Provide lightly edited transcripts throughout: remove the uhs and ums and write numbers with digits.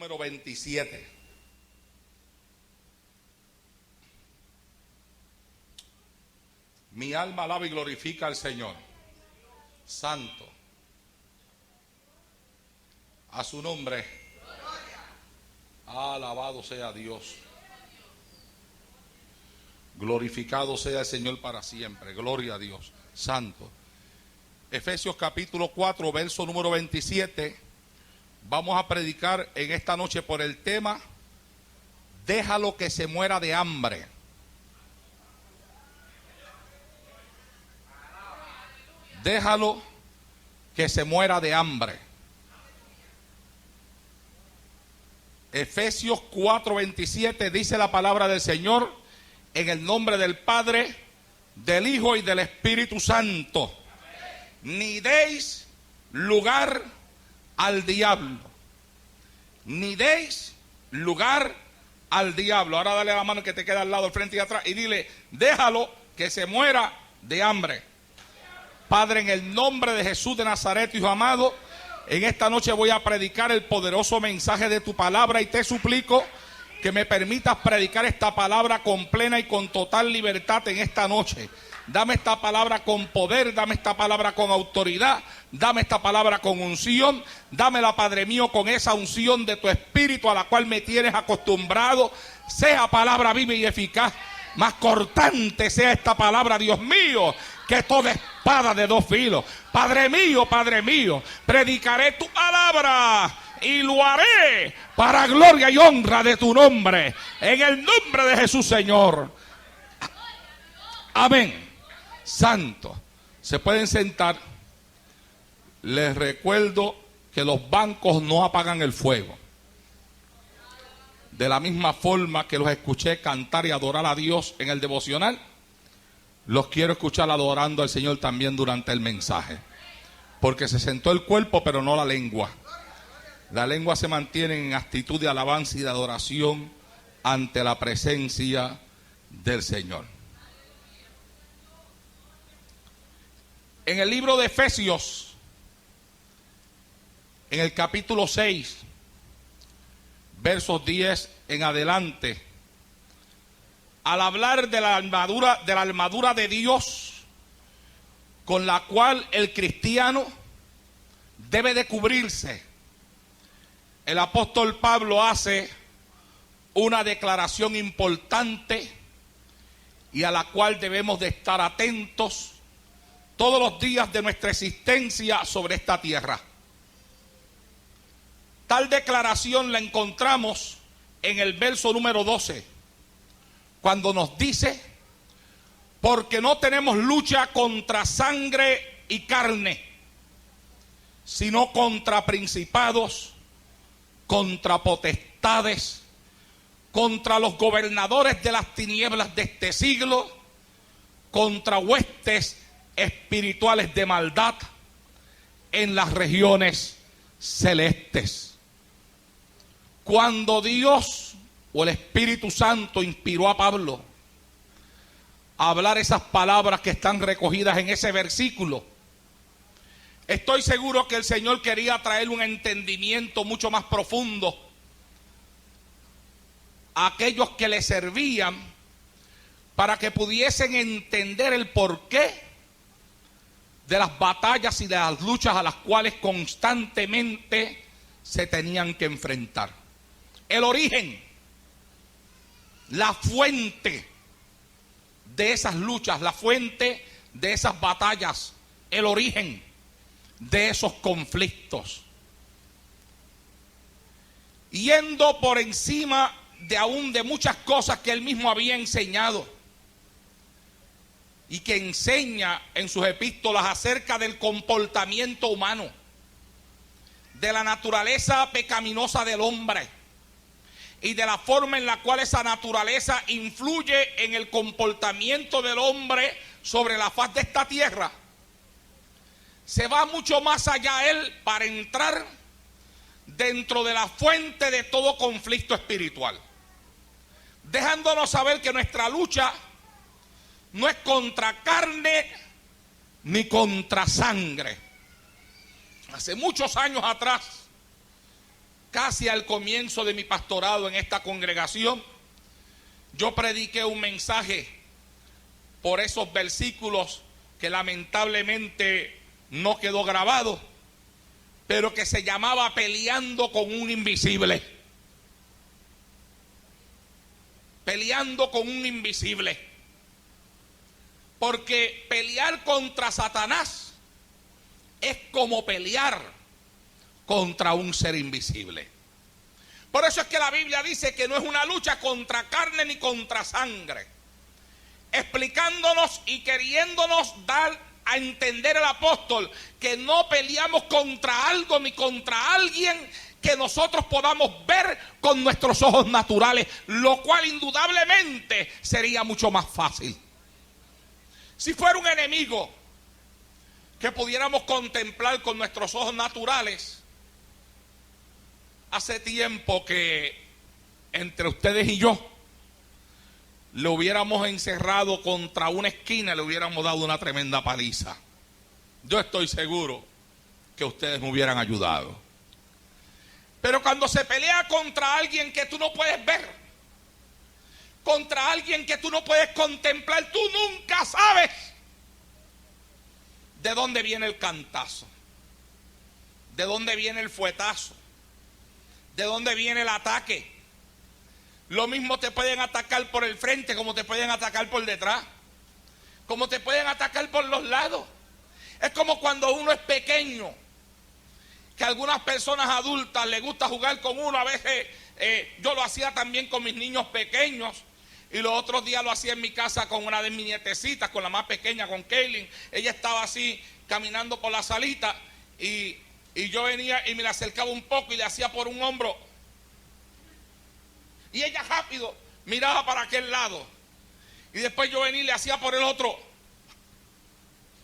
número 27. Mi alma alaba y glorifica al Señor. Santo. A su nombre. Alabado sea Dios. Glorificado sea el Señor para siempre. Gloria a Dios. Santo. Efesios capítulo 4, verso número 27. Vamos a predicar en esta noche por el tema: déjalo que se muera de hambre. Déjalo que se muera de hambre. Efesios 4:27 dice la palabra del Señor: en el nombre del Padre, del Hijo y del Espíritu Santo. Ni deis lugar al diablo. Ni deis lugar al diablo. Ahora dale la mano que te queda al lado, al frente y atrás, y dile: déjalo que se muera de hambre. Padre, en el nombre de Jesús de Nazaret, Hijo amado, en esta noche voy a predicar el poderoso mensaje de tu palabra y te suplico que me permitas predicar esta palabra con plena y con total libertad en esta noche. Dame esta palabra con poder, dame esta palabra con autoridad, dame esta palabra con unción, dámela, Padre mío, con esa unción de tu Espíritu a la cual me tienes acostumbrado. Sea palabra viva y eficaz, más cortante sea esta palabra, Dios mío, que toda espada de dos filos. Padre mío, predicaré tu palabra y lo haré para gloria y honra de tu nombre, en el nombre de Jesús, Señor. Amén. Santo. Se pueden sentar. Les recuerdo que los bancos no apagan el fuego. De la misma forma que los escuché cantar y adorar a Dios en el devocional, los quiero escuchar adorando al Señor también durante el mensaje. Porque se sentó el cuerpo, pero no la lengua. La lengua se mantiene en actitud de alabanza y de adoración ante la presencia del Señor. En el libro de Efesios, en el capítulo 6, versos 10 en adelante, al hablar de la armadura de Dios, con la cual el cristiano debe de cubrirse, el apóstol Pablo hace una declaración importante y a la cual debemos de estar atentos todos los días de nuestra existencia sobre esta tierra. Tal declaración la encontramos en el verso número 12, cuando nos dice: porque no tenemos lucha contra sangre y carne, sino contra principados, contra potestades, contra los gobernadores de las tinieblas de este siglo, contra huestes espirituales de maldad en las regiones celestes. Cuando Dios o el Espíritu Santo inspiró a Pablo a hablar esas palabras que están recogidas en ese versículo, estoy seguro que el Señor quería traer un entendimiento mucho más profundo a aquellos que le servían, para que pudiesen entender el porqué de las batallas y de las luchas a las cuales constantemente se tenían que enfrentar. El origen, la fuente de esas luchas, la fuente de esas batallas, el origen de esos conflictos. Yendo por encima de muchas cosas que él mismo había enseñado y que enseña en sus epístolas acerca del comportamiento humano, de la naturaleza pecaminosa del hombre y de la forma en la cual esa naturaleza influye en el comportamiento del hombre sobre la faz de esta tierra. Se va mucho más allá él para entrar dentro de la fuente de todo conflicto espiritual, dejándonos saber que nuestra lucha no es contra carne ni contra sangre. Hace muchos años atrás, casi al comienzo de mi pastorado en esta congregación, yo prediqué un mensaje por esos versículos que lamentablemente no quedó grabado, pero que se llamaba Peleando con un invisible. Peleando con un invisible. Porque pelear contra Satanás es como pelear contra un ser invisible. Por eso es que la Biblia dice que no es una lucha contra carne ni contra sangre, explicándonos y queriéndonos dar a entender el apóstol que no peleamos contra algo ni contra alguien que nosotros podamos ver con nuestros ojos naturales, lo cual indudablemente sería mucho más fácil. Si fuera un enemigo que pudiéramos contemplar con nuestros ojos naturales, hace tiempo que entre ustedes y yo lo hubiéramos encerrado contra una esquina, le hubiéramos dado una tremenda paliza. Yo estoy seguro que ustedes me hubieran ayudado. Pero cuando se pelea contra alguien que tú no puedes ver, contra alguien que tú no puedes contemplar, tú nunca sabes de dónde viene el cantazo, de dónde viene el fuetazo, de dónde viene el ataque. Lo mismo te pueden atacar por el frente, como te pueden atacar por detrás, como te pueden atacar por los lados. Es como cuando uno es pequeño, que a algunas personas adultas les gusta jugar con uno. A veces yo lo hacía también con mis niños pequeños, y los otros días lo hacía en mi casa con una de mis nietecitas, con la más pequeña, con Kaylin. Ella estaba así caminando por la salita, y yo venía y me la acercaba un poco y le hacía por un hombro, y ella rápido miraba para aquel lado, y después yo venía y le hacía por el otro,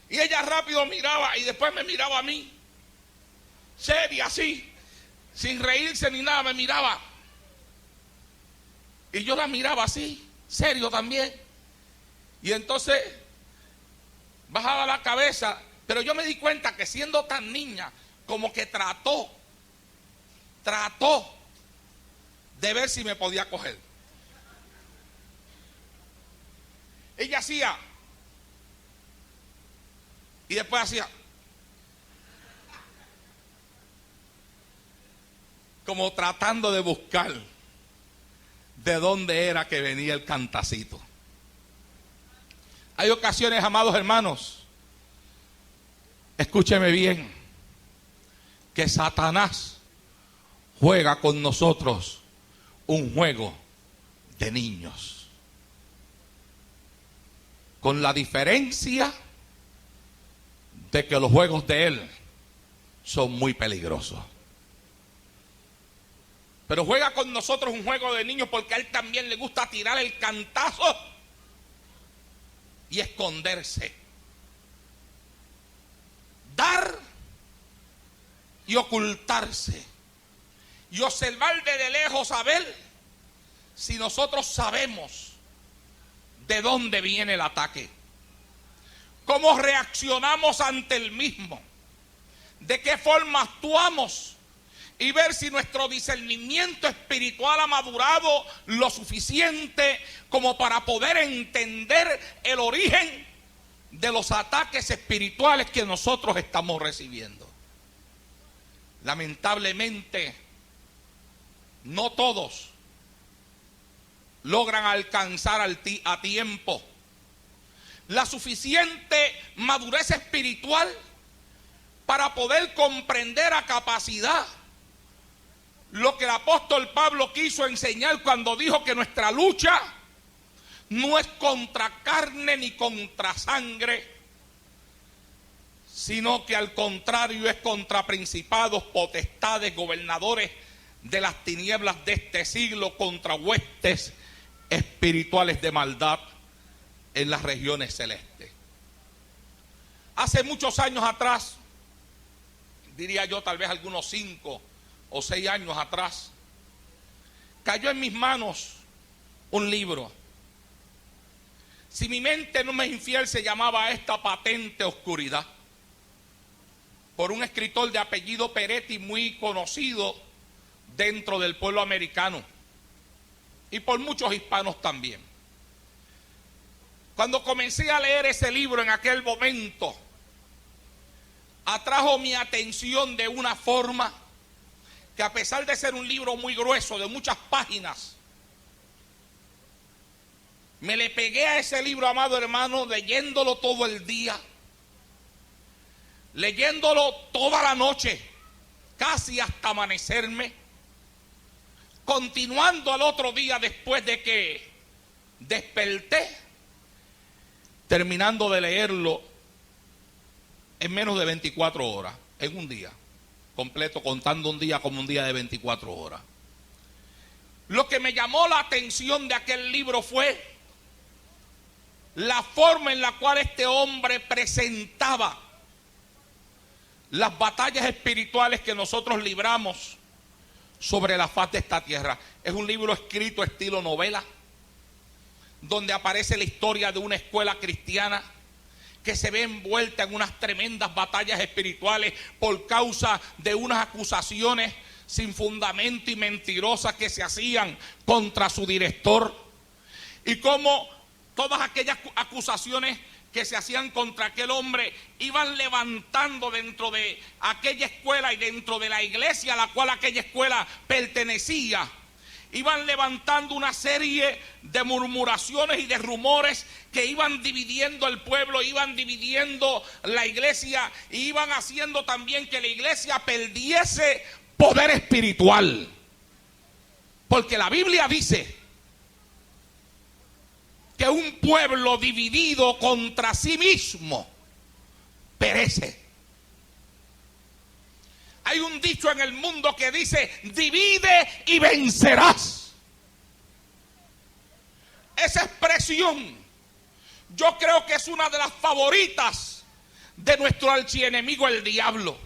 y ella rápido miraba y después me miraba a mí, seria así, sin reírse ni nada, me miraba, y yo la miraba así, serio también, y entonces bajaba la cabeza. Pero yo me di cuenta que siendo tan niña, como que trató de ver si me podía coger. Ella hacía, y después hacía, como tratando de buscar de dónde era que venía el cantacito. Hay ocasiones, amados hermanos, escúcheme bien, que Satanás juega con nosotros un juego de niños, con la diferencia de que los juegos de él son muy peligrosos. Pero juega con nosotros un juego de niños porque a él también le gusta tirar el cantazo y esconderse, dar y ocultarse, y observar desde lejos a ver si nosotros sabemos de dónde viene el ataque, cómo reaccionamos ante el mismo, de qué forma actuamos, y ver si nuestro discernimiento espiritual ha madurado lo suficiente como para poder entender el origen de los ataques espirituales que nosotros estamos recibiendo. Lamentablemente, no todos logran alcanzar a tiempo la suficiente madurez espiritual para poder comprender a capacidad lo que el apóstol Pablo quiso enseñar cuando dijo que nuestra lucha no es contra carne ni contra sangre, sino que al contrario es contra principados, potestades, gobernadores de las tinieblas de este siglo, contra huestes espirituales de maldad en las regiones celestes. Hace muchos años atrás, diría yo tal vez algunos 5 o 6 años atrás, cayó en mis manos un libro. Si mi mente no me es infiel, se llamaba Esta patente oscuridad, por un escritor de apellido Peretti muy conocido, dentro del pueblo americano y por muchos hispanos también. Cuando comencé a leer ese libro en aquel momento, atrajo mi atención de una forma que, a pesar de ser un libro muy grueso, de muchas páginas, me le pegué a ese libro, amado hermano, leyéndolo todo el día, leyéndolo toda la noche, casi hasta amanecerme, continuando al otro día después de que desperté, terminando de leerlo en menos de 24 horas, en un día completo, contando un día como un día de 24 horas. Lo que me llamó la atención de aquel libro fue la forma en la cual este hombre presentaba las batallas espirituales que nosotros libramos sobre la faz de esta tierra. Es un libro escrito estilo novela, donde aparece la historia de una escuela cristiana que se ve envuelta en unas tremendas batallas espirituales por causa de unas acusaciones sin fundamento y mentirosas que se hacían contra su director, y cómo todas aquellas acusaciones que se hacían contra aquel hombre iban levantando dentro de aquella escuela y dentro de la iglesia a la cual aquella escuela pertenecía, iban levantando una serie de murmuraciones y de rumores que iban dividiendo el pueblo, iban dividiendo la iglesia, y iban haciendo también que la iglesia perdiese poder espiritual. Porque la Biblia dice que un pueblo dividido contra sí mismo perece. Hay un dicho en el mundo que dice: divide y vencerás. Esa expresión yo creo que es una de las favoritas de nuestro archienemigo, el diablo.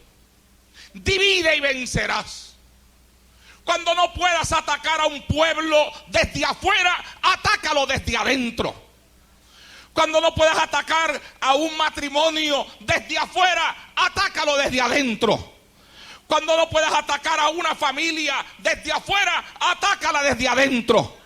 Divide y vencerás. Cuando no puedas atacar a un pueblo desde afuera, atácalo desde adentro. Cuando no puedas atacar a un matrimonio desde afuera, atácalo desde adentro. Cuando no puedas atacar a una familia desde afuera, atácala desde adentro.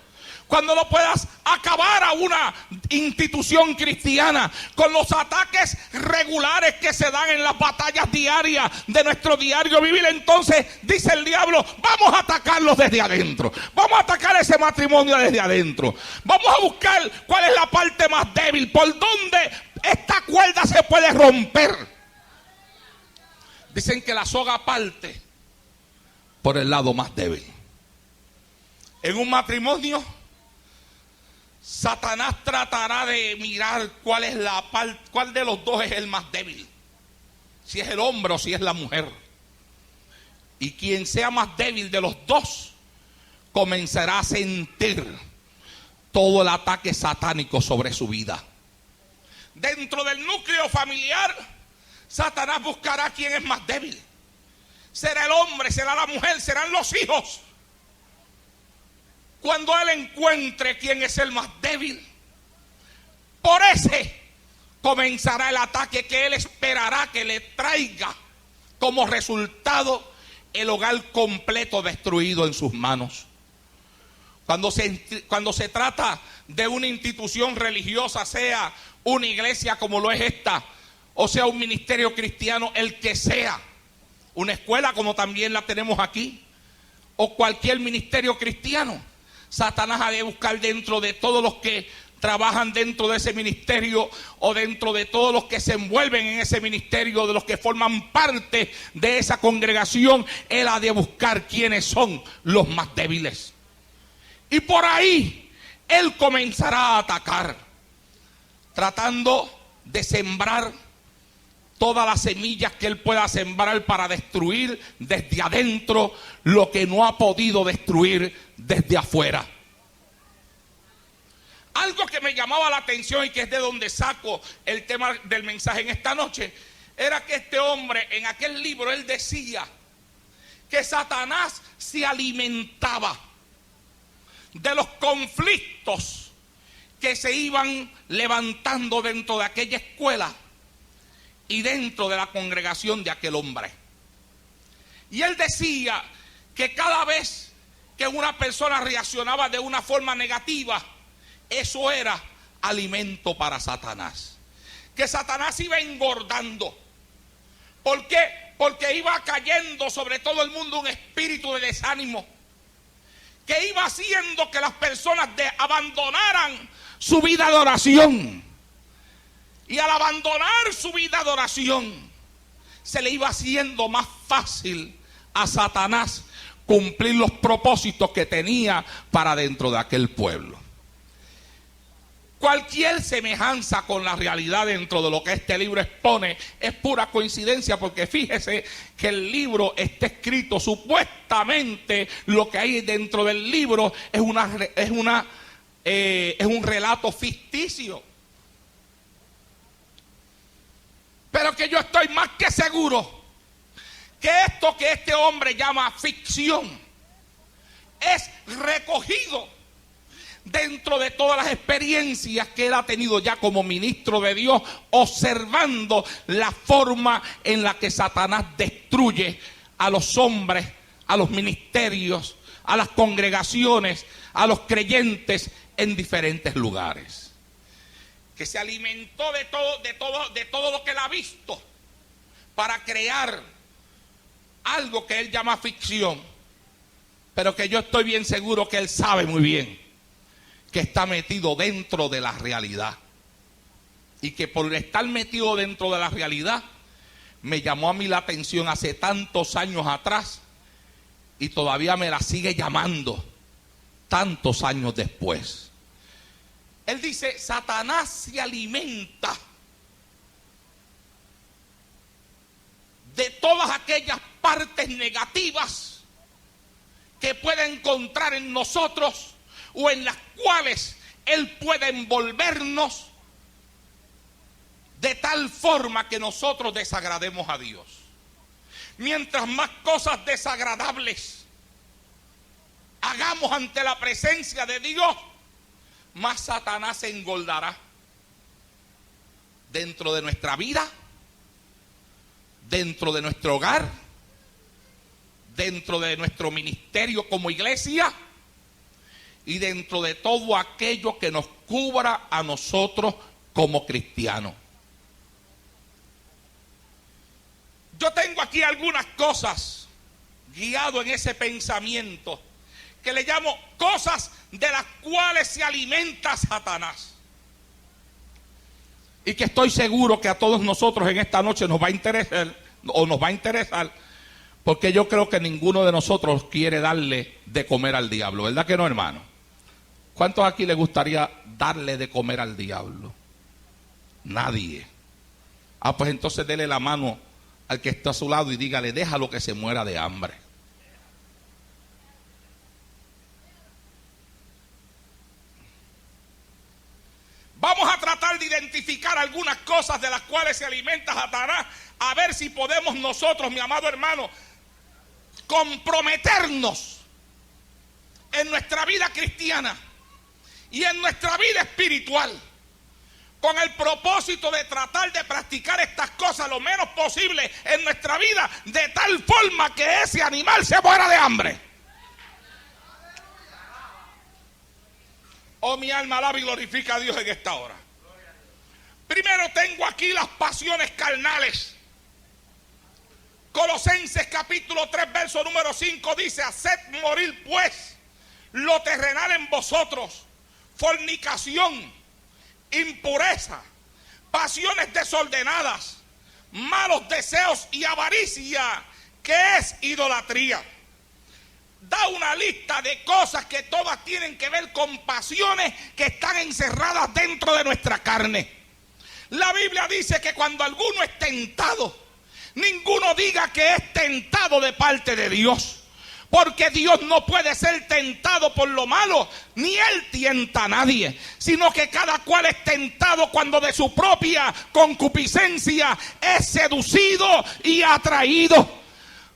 Cuando no puedas acabar a una institución cristiana con los ataques regulares que se dan en las batallas diarias de nuestro diario vivir, entonces dice el diablo: vamos a atacarlos desde adentro, vamos a atacar ese matrimonio desde adentro, vamos a buscar cuál es la parte más débil, por dónde esta cuerda se puede romper. Dicen que la soga parte por el lado más débil. En un matrimonio, Satanás tratará de mirar cuál es cuál de los dos es el más débil, si es el hombre o si es la mujer. Y quien sea más débil de los dos comenzará a sentir todo el ataque satánico sobre su vida. Dentro del núcleo familiar, Satanás buscará quién es más débil. Será el hombre, será la mujer, serán los hijos. Cuando él encuentre quién es el más débil, por ese comenzará el ataque que él esperará que le traiga como resultado el hogar completo destruido en sus manos. Cuando se trata de una institución religiosa, sea una iglesia como lo es esta, o sea un ministerio cristiano, el que sea, una escuela como también la tenemos aquí, o cualquier ministerio cristiano, Satanás ha de buscar dentro de todos los que trabajan dentro de ese ministerio, o dentro de todos los que se envuelven en ese ministerio, de los que forman parte de esa congregación, él ha de buscar quiénes son los más débiles. Y por ahí él comenzará a atacar, tratando de sembrar todas las semillas que él pueda sembrar para destruir desde adentro lo que no ha podido destruir desde afuera. Algo que me llamaba la atención y que es de donde saco el tema del mensaje en esta noche, era que este hombre en aquel libro, él decía que Satanás se alimentaba de los conflictos que se iban levantando dentro de aquella escuela y dentro de la congregación de aquel hombre. Y él decía que cada vez que una persona reaccionaba de una forma negativa, eso era alimento para Satanás. Que Satanás iba engordando. ¿Por qué? Porque iba cayendo sobre todo el mundo un espíritu de desánimo, que iba haciendo que las personas abandonaran su vida de oración. Y al abandonar su vida de oración, se le iba haciendo más fácil a Satanás cumplir los propósitos que tenía para dentro de aquel pueblo. Cualquier semejanza con la realidad dentro de lo que este libro expone es pura coincidencia, porque fíjese que el libro está escrito, supuestamente lo que hay dentro del libro es un relato ficticio. Pero que yo estoy más que seguro que esto que este hombre llama ficción es recogido dentro de todas las experiencias que él ha tenido ya como ministro de Dios, observando la forma en la que Satanás destruye a los hombres, a los ministerios, a las congregaciones, a los creyentes en diferentes lugares. Que se alimentó de todo lo que él ha visto para crear algo que él llama ficción, pero que yo estoy bien seguro que él sabe muy bien que está metido dentro de la realidad, y que por estar metido dentro de la realidad me llamó a mí la atención hace tantos años atrás y todavía me la sigue llamando tantos años después. Él dice: Satanás se alimenta de todas aquellas partes negativas que puede encontrar en nosotros, o en las cuales él puede envolvernos de tal forma que nosotros desagrademos a Dios. Mientras más cosas desagradables hagamos ante la presencia de Dios, más Satanás se engordará dentro de nuestra vida, dentro de nuestro hogar, dentro de nuestro ministerio como iglesia, y dentro de todo aquello que nos cubra a nosotros como cristianos. Yo tengo aquí algunas cosas, guiado en ese pensamiento, que le llamo cosas de las cuales se alimenta Satanás. Y que estoy seguro que a todos nosotros en esta noche nos va a interesar, porque yo creo que ninguno de nosotros quiere darle de comer al diablo, ¿verdad que no, hermano? ¿Cuántos aquí les gustaría darle de comer al diablo? Nadie. Pues entonces dele la mano al que está a su lado y dígale: déjalo que se muera de hambre. Vamos a tratar de identificar algunas cosas de las cuales se alimenta Satanás, a ver si podemos nosotros, mi amado hermano, comprometernos en nuestra vida cristiana y en nuestra vida espiritual, con el propósito de tratar de practicar estas cosas lo menos posible en nuestra vida, de tal forma que ese animal se muera de hambre. Oh, mi alma alaba y glorifica a Dios en esta hora. Primero tengo aquí las pasiones carnales. Colosenses capítulo 3 verso número 5 dice: haced morir pues lo terrenal en vosotros, fornicación, impureza, pasiones desordenadas, malos deseos y avaricia, que es idolatría. Da una lista de cosas que todas tienen que ver con pasiones que están encerradas dentro de nuestra carne. La Biblia dice que cuando alguno es tentado, ninguno diga que es tentado de parte de Dios, porque Dios no puede ser tentado por lo malo, ni Él tienta a nadie, sino que cada cual es tentado cuando de su propia concupiscencia es seducido y atraído.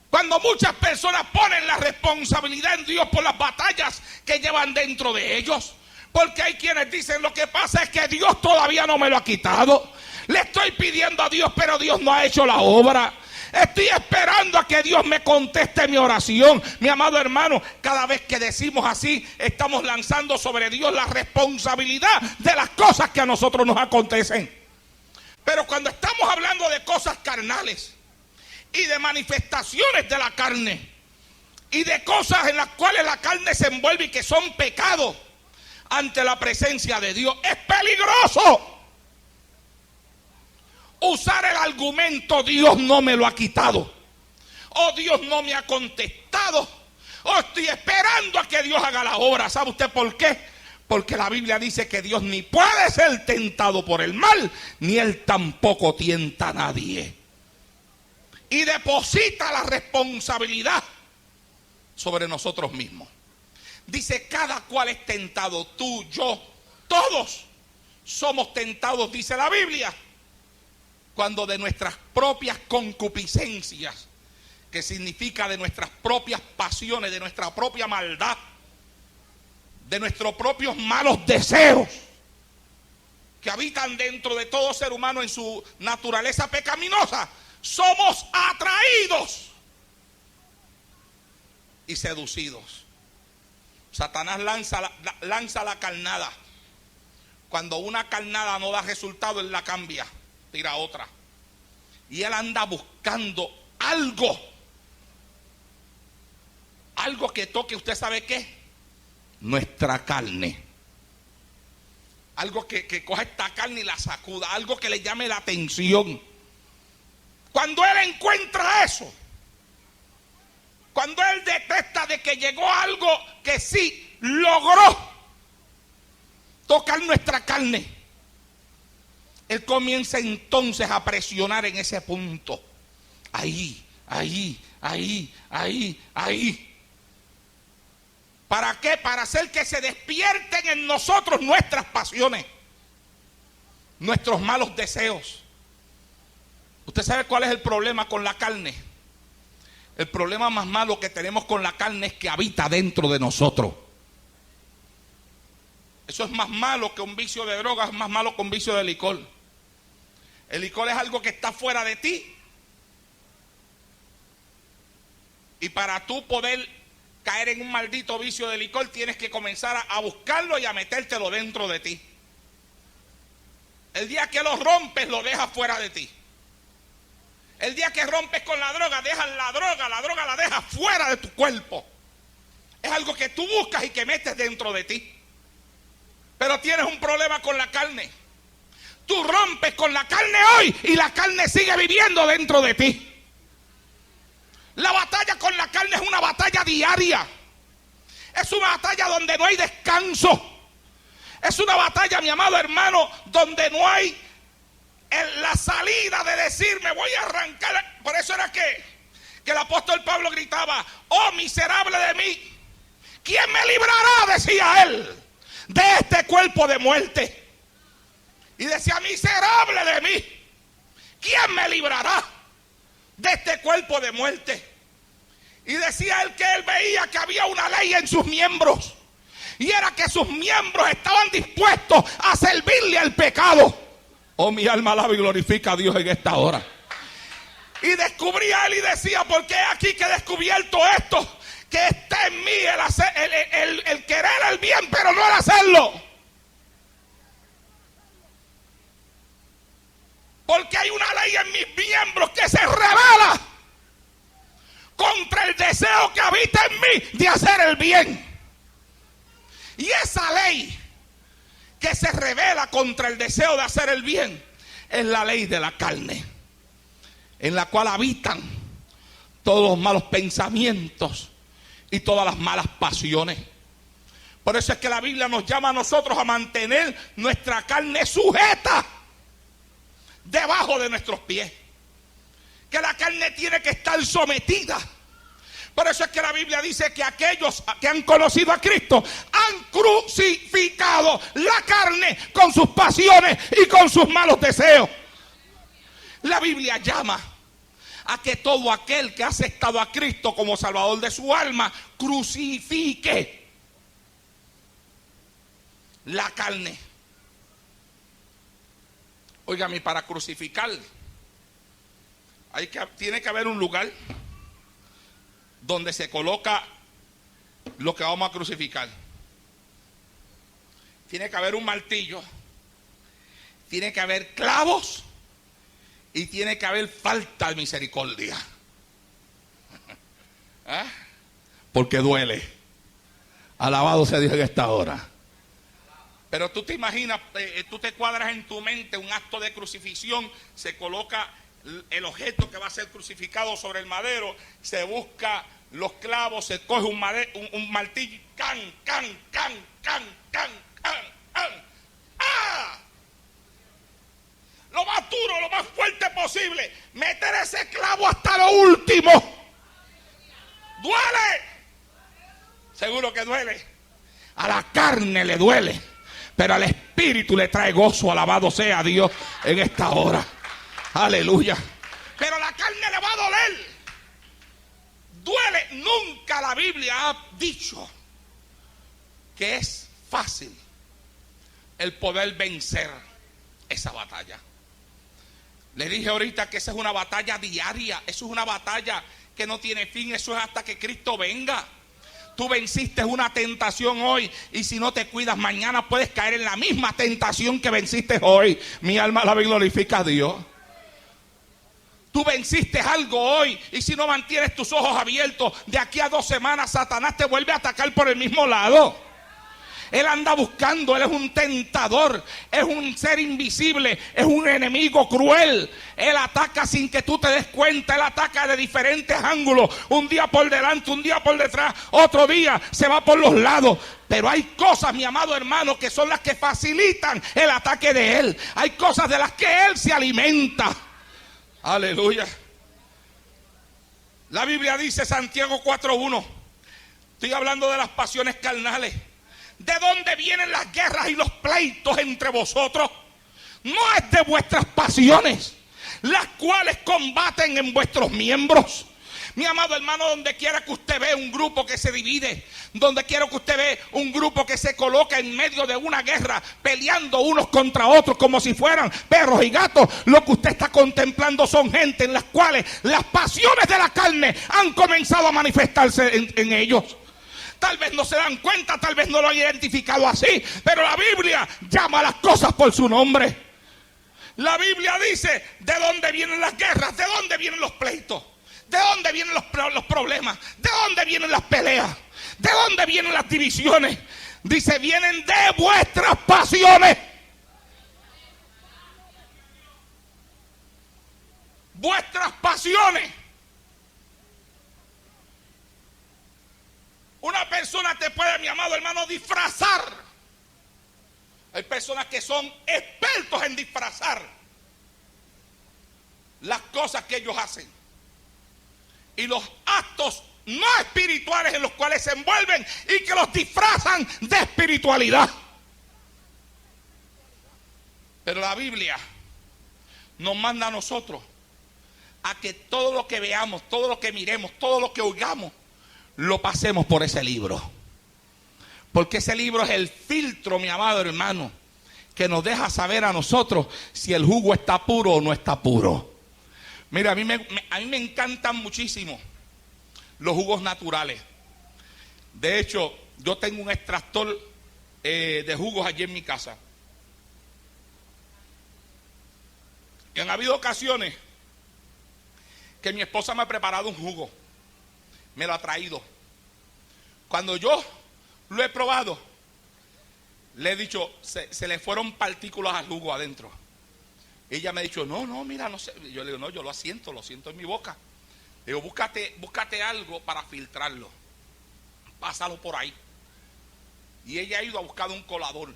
Cuando muchas personas ponen la responsabilidad en Dios por las batallas que llevan dentro de ellos, porque hay quienes dicen: lo que pasa es que Dios todavía no me lo ha quitado, le estoy pidiendo a Dios pero Dios no ha hecho la obra. Estoy esperando a que Dios me conteste mi oración. Mi amado hermano, cada vez que decimos así, estamos lanzando sobre Dios la responsabilidad de las cosas que a nosotros nos acontecen. Pero cuando estamos hablando de cosas carnales y de manifestaciones de la carne y de cosas en las cuales la carne se envuelve y que son pecados ante la presencia de Dios, es peligroso usar el argumento Dios no me lo ha quitado, o Dios no me ha contestado, o estoy esperando a que Dios haga la obra. ¿Sabe usted por qué? Porque la Biblia dice que Dios ni puede ser tentado por el mal, ni Él tampoco tienta a nadie. Y deposita la responsabilidad sobre nosotros mismos. Dice, cada cual es tentado, tú, yo, todos somos tentados, dice la Biblia, cuando de nuestras propias concupiscencias, que significa de nuestras propias pasiones, de nuestra propia maldad, de nuestros propios malos deseos que habitan dentro de todo ser humano en su naturaleza pecaminosa, somos atraídos y seducidos. Satanás lanza la carnada. Cuando una carnada no da resultado, él la cambia, tira otra. Y él anda buscando algo que toque, ¿usted sabe qué? Nuestra carne. Algo que coja esta carne y la sacuda, algo que le llame la atención. Cuando él encuentra eso, cuando él detecta de que llegó algo que sí logró tocar nuestra carne, él comienza entonces a presionar en ese punto. Ahí. ¿Para qué? Para hacer que se despierten en nosotros nuestras pasiones, nuestros malos deseos. ¿Usted sabe cuál es el problema con la carne? El problema más malo que tenemos con la carne es que habita dentro de nosotros. Eso es más malo que un vicio de drogas, es más malo que un vicio de licor. El licor es algo que está fuera de ti. Y para tú poder caer en un maldito vicio de licor, tienes que comenzar a buscarlo y a metértelo dentro de ti. El día que lo rompes, lo dejas fuera de ti. El día que rompes con la droga, dejas la droga la dejas fuera de tu cuerpo. Es algo que tú buscas y que metes dentro de ti. Pero tienes un problema con la carne. Tú rompes con la carne hoy y la carne sigue viviendo dentro de ti. La batalla con la carne es una batalla diaria. Es una batalla donde no hay descanso. Es una batalla, mi amado hermano, donde no hay la salida de decir, me voy a arrancar. Por eso era que el apóstol Pablo gritaba, oh miserable de mí, ¿quién me librará? Decía él, de este cuerpo de muerte. Y decía, miserable de mí, ¿quién me librará de este cuerpo de muerte? Y decía él que él veía que había una ley en sus miembros, y era que sus miembros estaban dispuestos a servirle al pecado. Oh, mi alma alaba y glorifica a Dios en esta hora. Y descubría él y decía, porque aquí que he descubierto esto, que está en mí el querer el bien, pero no el hacerlo. Porque hay una ley en mis miembros que se revela contra el deseo que habita en mí de hacer el bien. Y esa ley que se revela contra el deseo de hacer el bien es la ley de la carne, en la cual habitan todos los malos pensamientos y todas las malas pasiones. Por eso es que la Biblia nos llama a nosotros a mantener nuestra carne sujeta debajo de nuestros pies, que la carne tiene que estar sometida. Por eso es que la Biblia dice que aquellos que han conocido a Cristo han crucificado la carne con sus pasiones y con sus malos deseos. La Biblia llama a que todo aquel que ha aceptado a Cristo como Salvador de su alma crucifique la carne. Óigame, para crucificar Tiene que haber un lugar donde se coloca lo que vamos a crucificar. Tiene que haber un martillo, tiene que haber clavos y tiene que haber falta de misericordia. ¿Ah? Porque duele. Alabado sea Dios en esta hora. Pero tú te imaginas, tú te cuadras en tu mente un acto de crucifixión, se coloca el objeto que va a ser crucificado sobre el madero, se busca los clavos, se coge un martillo, can. ¡Ah! Lo más duro, lo más fuerte posible, meter ese clavo hasta lo último. Duele. Seguro que duele. A la carne le duele, pero al espíritu le trae gozo. Alabado sea Dios en esta hora. Aleluya. Pero la carne le va a doler. Duele. Nunca la Biblia ha dicho que es fácil el poder vencer esa batalla. Le dije ahorita que esa es una batalla diaria. Eso es una batalla que no tiene fin. Eso es hasta que Cristo venga. Tú venciste una tentación hoy y si no te cuidas mañana puedes caer en la misma tentación que venciste hoy. Mi alma alaba y glorifica a Dios. Tú venciste algo hoy y si no mantienes tus ojos abiertos, de aquí a 2 semanas Satanás te vuelve a atacar por el mismo lado. Él anda buscando, él es un tentador, es un ser invisible, es un enemigo cruel. Él ataca sin que tú te des cuenta, él ataca de diferentes ángulos. Un día por delante, un día por detrás, otro día se va por los lados. Pero hay cosas, mi amado hermano, que son las que facilitan el ataque de él. Hay cosas de las que él se alimenta. Aleluya. La Biblia dice, Santiago 4:1, estoy hablando de las pasiones carnales. ¿De dónde vienen las guerras y los pleitos entre vosotros? No es de vuestras pasiones, las cuales combaten en vuestros miembros. Mi amado hermano, donde quiera que usted ve un grupo que se divide, donde quiera que usted ve un grupo que se coloca en medio de una guerra, peleando unos contra otros como si fueran perros y gatos, lo que usted está contemplando son gente en las cuales las pasiones de la carne han comenzado a manifestarse en ellos. Tal vez no se dan cuenta, tal vez no lo han identificado así, pero la Biblia llama a las cosas por su nombre. La Biblia dice, ¿de dónde vienen las guerras? ¿De dónde vienen los pleitos? ¿De dónde vienen los problemas? ¿De dónde vienen las peleas? ¿De dónde vienen las divisiones? Dice, vienen de vuestras pasiones. Vuestras pasiones. Una persona te puede, mi amado hermano, disfrazar. Hay personas que son expertos en disfrazar las cosas que ellos hacen y los actos no espirituales en los cuales se envuelven y que los disfrazan de espiritualidad. Pero la Biblia nos manda a nosotros a que todo lo que veamos, todo lo que miremos, todo lo que oigamos, lo pasemos por ese libro. Porque ese libro es el filtro, mi amado hermano, que nos deja saber a nosotros si el jugo está puro o no está puro. Mira, a mí me encantan muchísimo los jugos naturales. De hecho, yo tengo un extractor de jugos allí en mi casa. Y han habido ocasiones que mi esposa me ha preparado un jugo. Me lo ha traído. Cuando yo lo he probado, le he dicho, se le fueron partículas al jugo adentro. Ella me ha dicho, no, mira, no sé. Yo le digo, no, yo lo siento en mi boca. Le digo, búscate algo para filtrarlo. Pásalo por ahí. Y ella ha ido a buscar un colador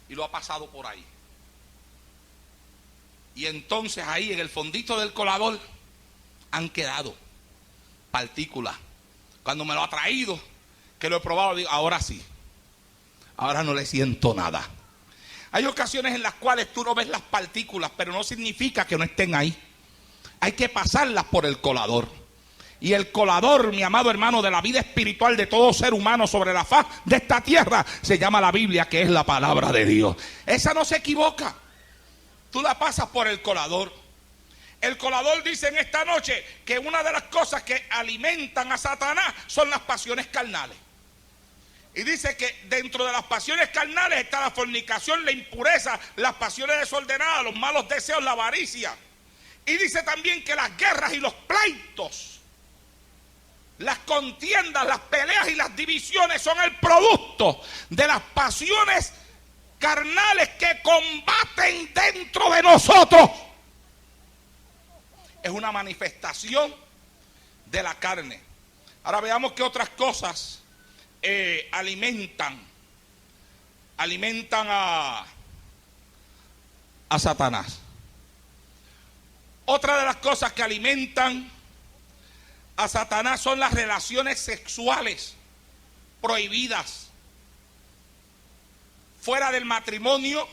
y lo ha pasado por ahí. Y entonces ahí en el fondito del colador han quedado partículas. Cuando me lo ha traído, que lo he probado, digo, ahora sí, ahora no le siento nada. Hay ocasiones en las cuales tú no ves las partículas, pero no significa que no estén ahí. Hay que pasarlas por el colador. Y el colador, mi amado hermano, de la vida espiritual de todo ser humano sobre la faz de esta tierra, se llama la Biblia, que es la palabra de Dios. Esa no se equivoca. Tú la pasas por el colador. El colador dice en esta noche que una de las cosas que alimentan a Satanás son las pasiones carnales. Y dice que dentro de las pasiones carnales está la fornicación, la impureza, las pasiones desordenadas, los malos deseos, la avaricia. Y dice también que las guerras y los pleitos, las contiendas, las peleas y las divisiones son el producto de las pasiones carnales que combaten dentro de nosotros. Es una manifestación de la carne. Ahora veamos qué otras cosas alimentan a Satanás. Otra de las cosas que alimentan a Satanás son las relaciones sexuales prohibidas fuera del matrimonio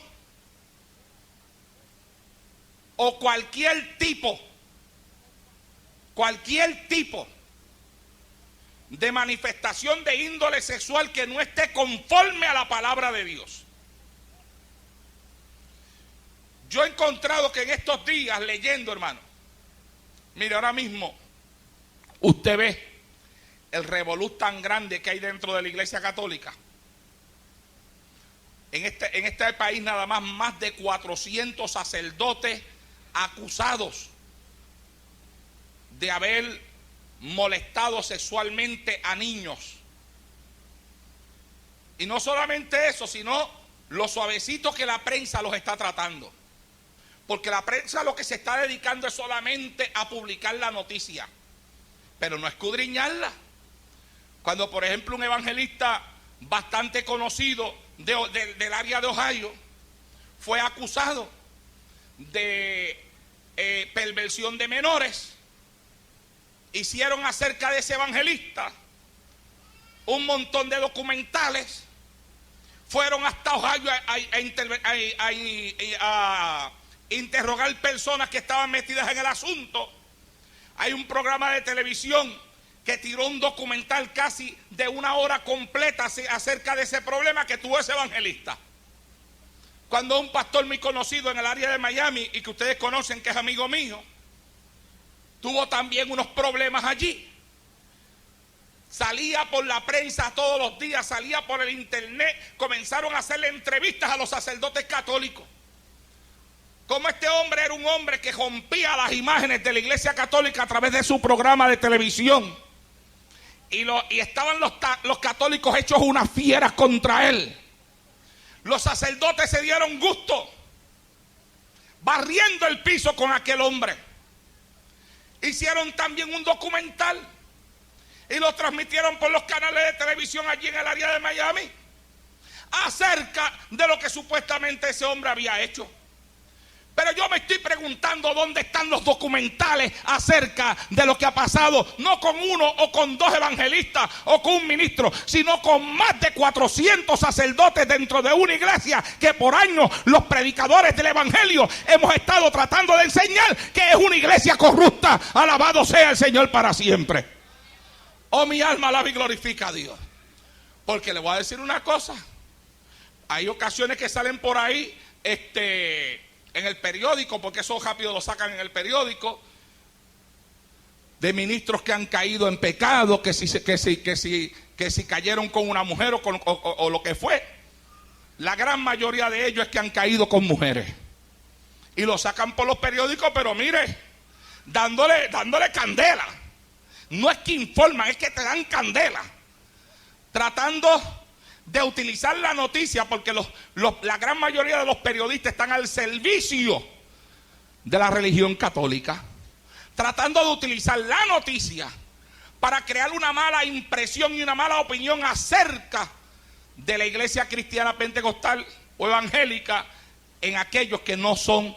o cualquier tipo de manifestación de índole sexual que no esté conforme a la palabra de Dios. Yo he encontrado que en estos días leyendo, hermano, mire, ahora mismo usted ve el revolú tan grande que hay dentro de la Iglesia Católica. En este país nada más de 400 sacerdotes acusados de haber molestado sexualmente a niños. Y no solamente eso, sino lo suavecito que la prensa los está tratando. Porque la prensa lo que se está dedicando es solamente a publicar la noticia, pero no escudriñarla. Cuando, por ejemplo, un evangelista bastante conocido del área de Ohio fue acusado de perversión de menores, hicieron acerca de ese evangelista un montón de documentales, fueron hasta Ohio a interrogar personas que estaban metidas en el asunto. Hay un programa de televisión que tiró un documental casi de 1 hora completa acerca de ese problema que tuvo ese evangelista. Cuando un pastor muy conocido en el área de Miami, y que ustedes conocen que es amigo mío, tuvo también unos problemas allí. Salía por la prensa todos los días, salía por el internet, comenzaron a hacerle entrevistas a los sacerdotes católicos. Como este hombre era un hombre que rompía las imágenes de la Iglesia Católica a través de su programa de televisión. Y estaban los católicos hechos una fiera contra él. Los sacerdotes se dieron gusto barriendo el piso con aquel hombre. Hicieron también un documental y lo transmitieron por los canales de televisión allí en el área de Miami acerca de lo que supuestamente ese hombre había hecho. Pero yo me estoy preguntando dónde están los documentales acerca de lo que ha pasado, no con 1 o con 2 evangelistas o con un ministro, sino con más de 400 sacerdotes dentro de una iglesia que por años los predicadores del evangelio hemos estado tratando de enseñar que es una iglesia corrupta. Alabado sea el Señor para siempre. Oh, mi alma alaba y glorifica a Dios. Porque le voy a decir una cosa, hay ocasiones que salen por ahí en el periódico, porque eso rápido lo sacan en el periódico, de ministros que han caído en pecado, que si cayeron con una mujer o lo que fue. La gran mayoría de ellos es que han caído con mujeres y lo sacan por los periódicos, pero mire, dándole candela. No es que informan, es que te dan candela, tratando de utilizar la noticia, porque la gran mayoría de los periodistas están al servicio de la religión católica, tratando de utilizar la noticia para crear una mala impresión y una mala opinión acerca de la iglesia cristiana pentecostal o evangélica en aquellos que no son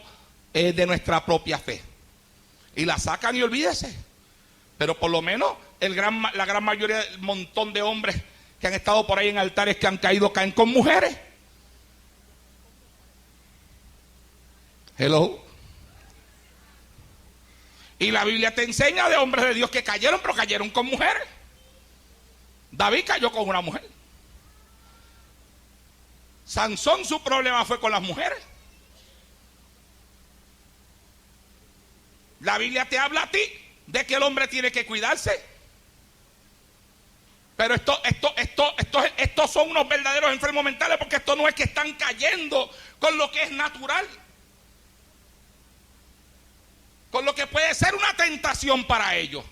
de nuestra propia fe, y la sacan y olvídese. Pero por lo menos la gran mayoría del montón de hombres que han estado por ahí en altares que han caído, caen con mujeres. Hello. Y la Biblia te enseña de hombres de Dios que cayeron, pero cayeron con mujeres. David cayó con una mujer. Sansón, su problema fue con las mujeres. La Biblia te habla a ti de que el hombre tiene que cuidarse. Pero estos son unos verdaderos enfermos mentales, porque esto no es que están cayendo con lo que es natural, con lo que puede ser una tentación para ellos,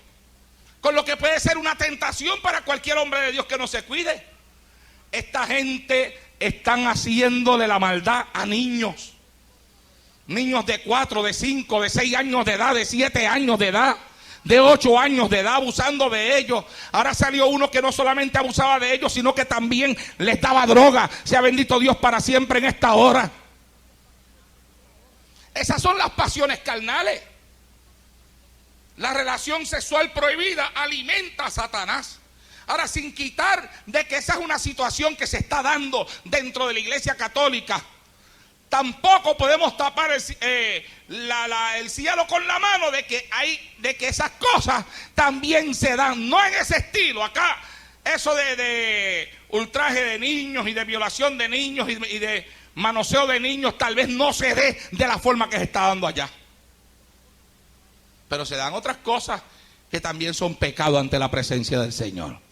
con lo que puede ser una tentación para cualquier hombre de Dios que no se cuide. Esta gente están haciéndole la maldad a niños de 4, de 5, de 6 años de edad, de 7 años de edad, de 8 años de edad, abusando de ellos. Ahora salió uno que no solamente abusaba de ellos, sino que también les daba droga. Sea bendito Dios para siempre en esta hora. Esas son las pasiones carnales. La relación sexual prohibida alimenta a Satanás. Ahora, sin quitar de que esa es una situación que se está dando dentro de la Iglesia Católica, tampoco podemos tapar el cielo con la mano de que esas cosas también se dan. No en ese estilo. Acá, eso de ultraje de niños y de violación de niños y de manoseo de niños tal vez no se dé de la forma que se está dando allá. Pero se dan otras cosas que también son pecado ante la presencia del Señor.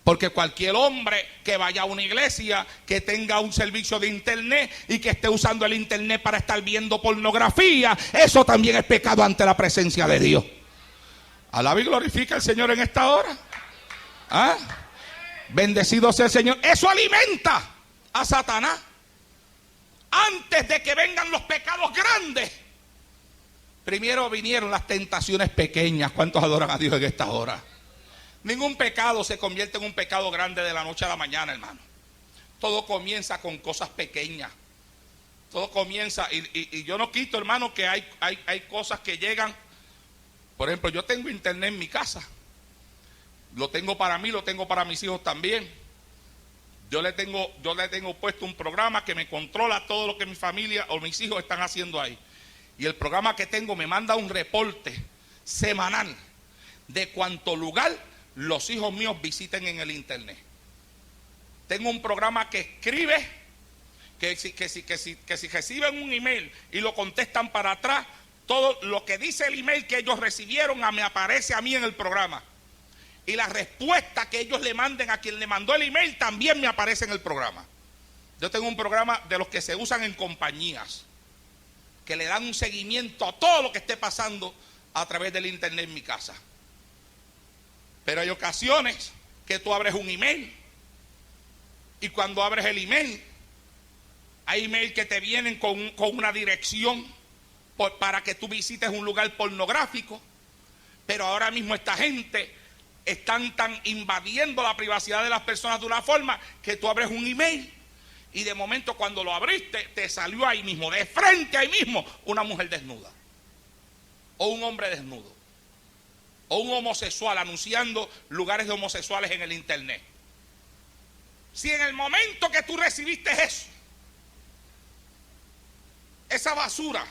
Porque cualquier hombre que vaya a una iglesia, que tenga un servicio de internet y que esté usando el internet para estar viendo pornografía, eso también es pecado ante la presencia de Dios. Alaba y glorifica al Señor en esta hora. ¿Ah? Bendecido sea el Señor. Eso alimenta a Satanás. Antes de que vengan los pecados grandes, primero vinieron las tentaciones pequeñas. ¿Cuántos adoran a Dios en esta hora? Ningún pecado se convierte en un pecado grande de la noche a la mañana, hermano. Todo comienza con cosas pequeñas. Todo comienza, y yo no quito, hermano, que hay cosas que llegan. Por ejemplo, yo tengo internet en mi casa. Lo tengo para mí, lo tengo para mis hijos también. Yo le tengo puesto un programa que me controla todo lo que mi familia o mis hijos están haciendo ahí. Y el programa que tengo me manda un reporte semanal de cuánto lugar los hijos míos visiten en el internet. Tengo un programa que escribe que si reciben un email y lo contestan para atrás, todo lo que dice el email que ellos recibieron me aparece a mí en el programa. Y la respuesta que ellos le manden a quien le mandó el email también me aparece en el programa. Yo tengo un programa de los que se usan en compañías, que le dan un seguimiento a todo lo que esté pasando a través del internet en mi casa. Pero hay ocasiones que tú abres un email y cuando abres el email, hay email que te vienen con una dirección para que tú visites un lugar pornográfico. Pero ahora mismo esta gente están tan invadiendo la privacidad de las personas de una forma que tú abres un email y de momento cuando lo abriste te salió ahí mismo, de frente ahí mismo, una mujer desnuda o un hombre desnudo o un homosexual anunciando lugares de homosexuales en el internet. Si en el momento que tú recibiste eso, esa basura,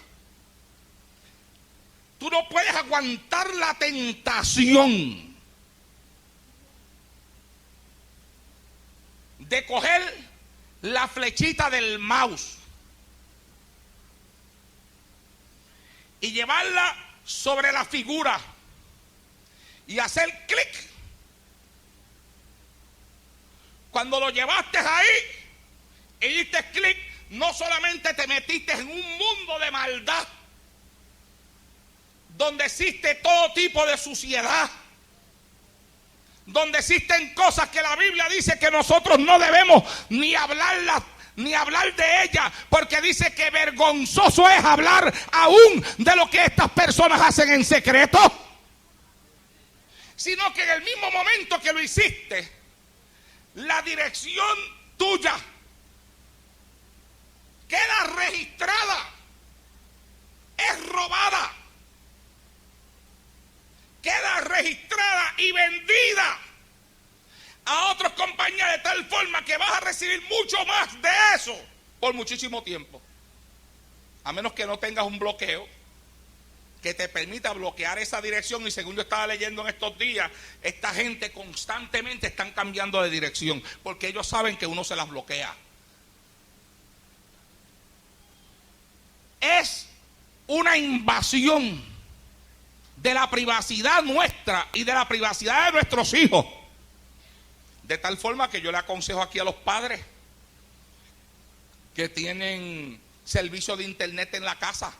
tú no puedes aguantar la tentación de coger la flechita del mouse y llevarla sobre la figura y hacer clic. Cuando lo llevaste ahí y diste clic, no solamente te metiste en un mundo de maldad donde existe todo tipo de suciedad, donde existen cosas que la Biblia dice que nosotros no debemos ni hablarlas, ni hablar de ellas, porque dice que vergonzoso es hablar aún de lo que estas personas hacen en secreto. Sino que en el mismo momento que lo hiciste, la dirección tuya queda registrada, es robada, queda registrada y vendida a otros compañías de tal forma que vas a recibir mucho más de eso por muchísimo tiempo. A menos que no tengas un bloqueo que te permita bloquear esa dirección. Y según yo estaba leyendo en estos días, esta gente constantemente están cambiando de dirección porque ellos saben que uno se las bloquea. Es una invasión de la privacidad nuestra y de la privacidad de nuestros hijos. De tal forma que yo le aconsejo aquí a los padres que tienen servicio de internet en la casa,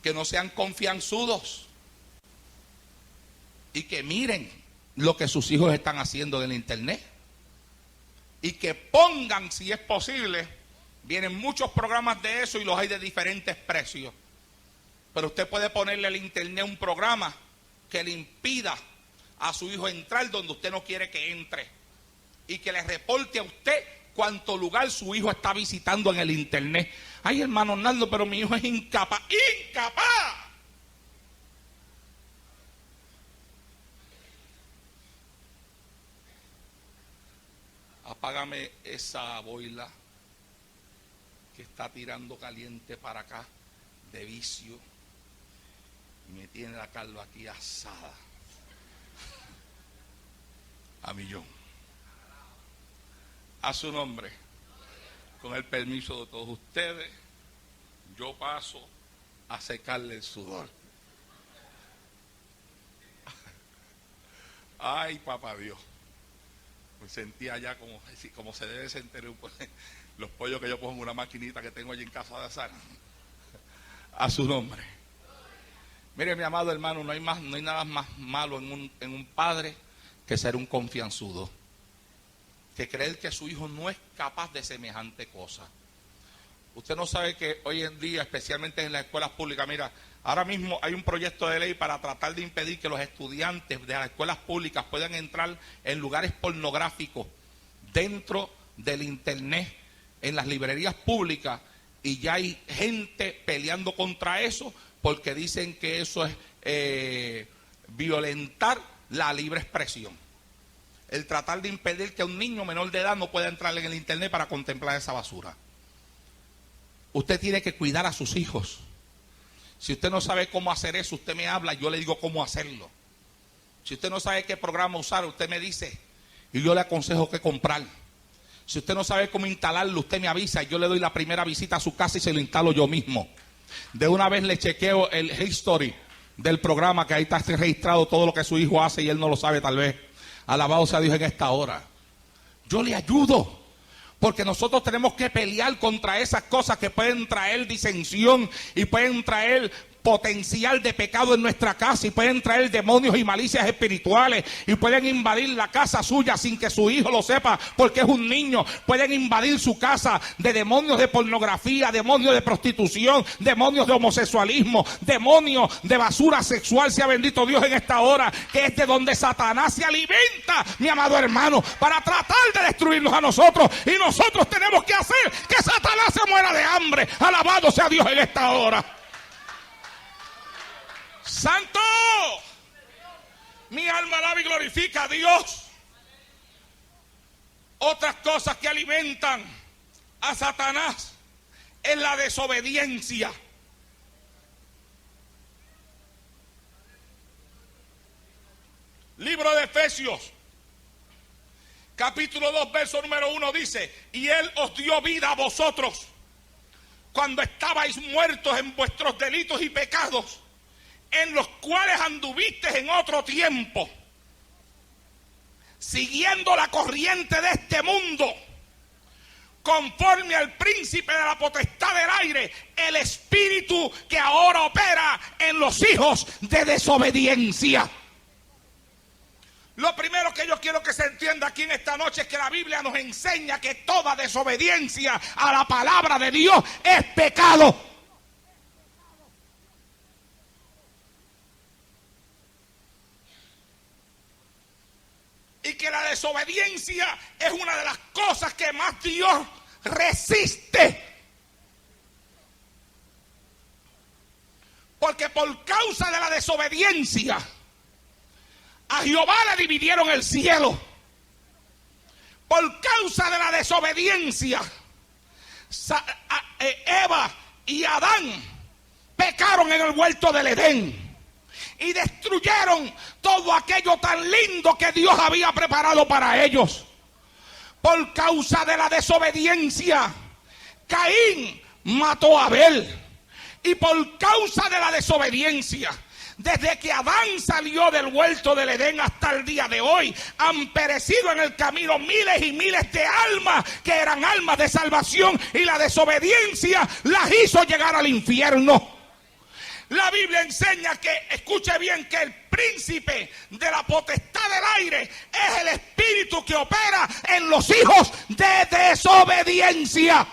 que no sean confianzudos y que miren lo que sus hijos están haciendo en el internet y que pongan, si es posible, vienen muchos programas de eso y los hay de diferentes precios, pero usted puede ponerle al internet un programa que le impida a su hijo entrar donde usted no quiere que entre y que le reporte a usted cuánto lugar su hijo está visitando en el internet. Ay, hermano Arnaldo, pero mi hijo es incapaz. ¡Incapaz! Apágame esa boila que está tirando caliente para acá de vicio y me tiene la calva aquí asada a millón. A su nombre, con el permiso de todos ustedes, yo paso a secarle el sudor. Ay, papá Dios. Me sentía ya como se debe sentir los pollos que yo pongo en una maquinita que tengo allí en casa de asar. A su nombre. Mire, mi amado hermano, no hay nada más malo en un padre que ser un confianzudo, que creer que su hijo no es capaz de semejante cosa. Usted no sabe que hoy en día, especialmente en las escuelas públicas, mira, ahora mismo hay un proyecto de ley para tratar de impedir que los estudiantes de las escuelas públicas puedan entrar en lugares pornográficos dentro del internet, en las librerías públicas, y ya hay gente peleando contra eso porque dicen que eso es violentar la libre expresión. El tratar de impedir que un niño menor de edad no pueda entrar en el internet para contemplar esa basura. Usted tiene que cuidar a sus hijos. Si usted no sabe cómo hacer eso, usted me habla y yo le digo cómo hacerlo. Si usted no sabe qué programa usar, usted me dice y yo le aconsejo qué comprar. Si usted no sabe cómo instalarlo, usted me avisa y yo le doy la primera visita a su casa y se lo instalo yo mismo. De una vez le chequeo el history del programa, que ahí está registrado todo lo que su hijo hace y él no lo sabe tal vez. Alabado sea Dios en esta hora. Yo le ayudo, porque nosotros tenemos que pelear contra esas cosas que pueden traer disensión y pueden traer potencial de pecado en nuestra casa y pueden traer demonios y malicias espirituales y pueden invadir la casa suya sin que su hijo lo sepa porque es un niño. Pueden invadir su casa de demonios de pornografía, demonios de prostitución, demonios de homosexualismo, demonios de basura sexual, sea bendito Dios en esta hora, que es de donde Satanás se alimenta, mi amado hermano, para tratar de destruirnos a nosotros, y nosotros tenemos que hacer que Satanás se muera de hambre. Alabado sea Dios en esta hora. ¡Santo! Mi alma alaba y glorifica a Dios. Otras cosas que alimentan a Satanás es la desobediencia. Libro de Efesios, capítulo 2, verso número 1 dice: y Él os dio vida a vosotros cuando estabais muertos en vuestros delitos y pecados, en los cuales anduvisteis en otro tiempo, siguiendo la corriente de este mundo, conforme al príncipe de la potestad del aire, el espíritu que ahora opera en los hijos de desobediencia. Lo primero que yo quiero que se entienda aquí en esta noche es que la Biblia nos enseña que toda desobediencia a la palabra de Dios es pecado. Y que la desobediencia es una de las cosas que más Dios resiste. Porque por causa de la desobediencia, a Jehová le dividieron el cielo. Por causa de la desobediencia, Eva y Adán pecaron en el huerto del Edén y destruyeron todo aquello tan lindo que Dios había preparado para ellos. Por causa de la desobediencia, Caín mató a Abel. Y por causa de la desobediencia, desde que Adán salió del huerto del Edén hasta el día de hoy, han perecido en el camino miles y miles de almas que eran almas de salvación, y la desobediencia las hizo llegar al infierno. La Biblia enseña que, escuche bien, que el príncipe de la potestad del aire es el espíritu que opera en los hijos de desobediencia.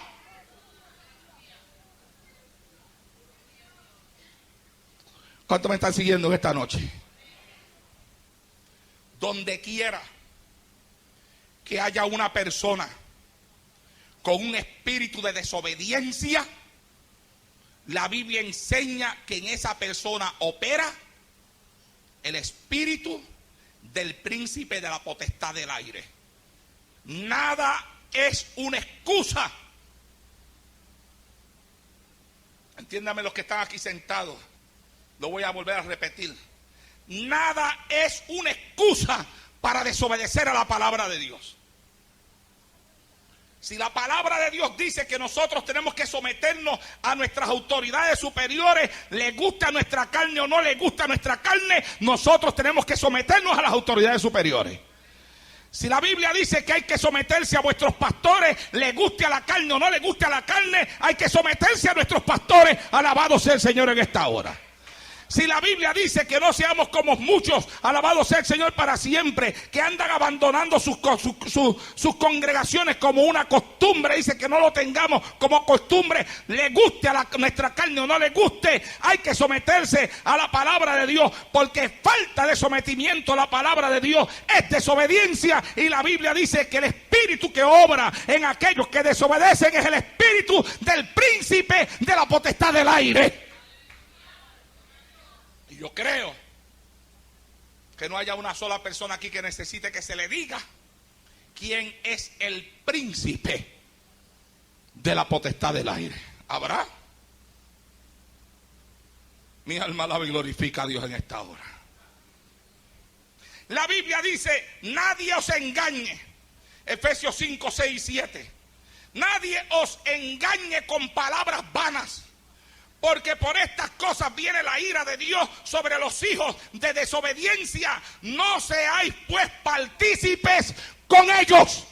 ¿Cuántos me están siguiendo en esta noche? Donde quiera que haya una persona con un espíritu de desobediencia, la Biblia enseña que en esa persona opera el espíritu del príncipe de la potestad del aire. Nada es una excusa. Entiéndame los que están aquí sentados. Lo voy a volver a repetir. Nada es una excusa para desobedecer a la palabra de Dios. Si la palabra de Dios dice que nosotros tenemos que someternos a nuestras autoridades superiores, le gusta a nuestra carne o no le gusta a nuestra carne, nosotros tenemos que someternos a las autoridades superiores. Si la Biblia dice que hay que someterse a vuestros pastores, le guste a la carne o no le guste a la carne, hay que someterse a nuestros pastores. Alabado sea el Señor en esta hora. Si la Biblia dice que no seamos como muchos, alabado sea el Señor para siempre, que andan abandonando sus congregaciones como una costumbre, dice que no lo tengamos como costumbre, le guste a nuestra carne o no le guste, hay que someterse a la palabra de Dios, porque falta de sometimiento a la palabra de Dios es desobediencia, y la Biblia dice que el espíritu que obra en aquellos que desobedecen es el espíritu del príncipe de la potestad del aire. Yo creo que no haya una sola persona aquí que necesite que se le diga quién es el príncipe de la potestad del aire. ¿Habrá? Mi alma alaba y glorifica a Dios en esta hora. La Biblia dice: nadie os engañe. Efesios 5, 6 y 7. Nadie os engañe con palabras vanas, porque por estas cosas viene la ira de Dios sobre los hijos de desobediencia. No seáis pues partícipes con ellos.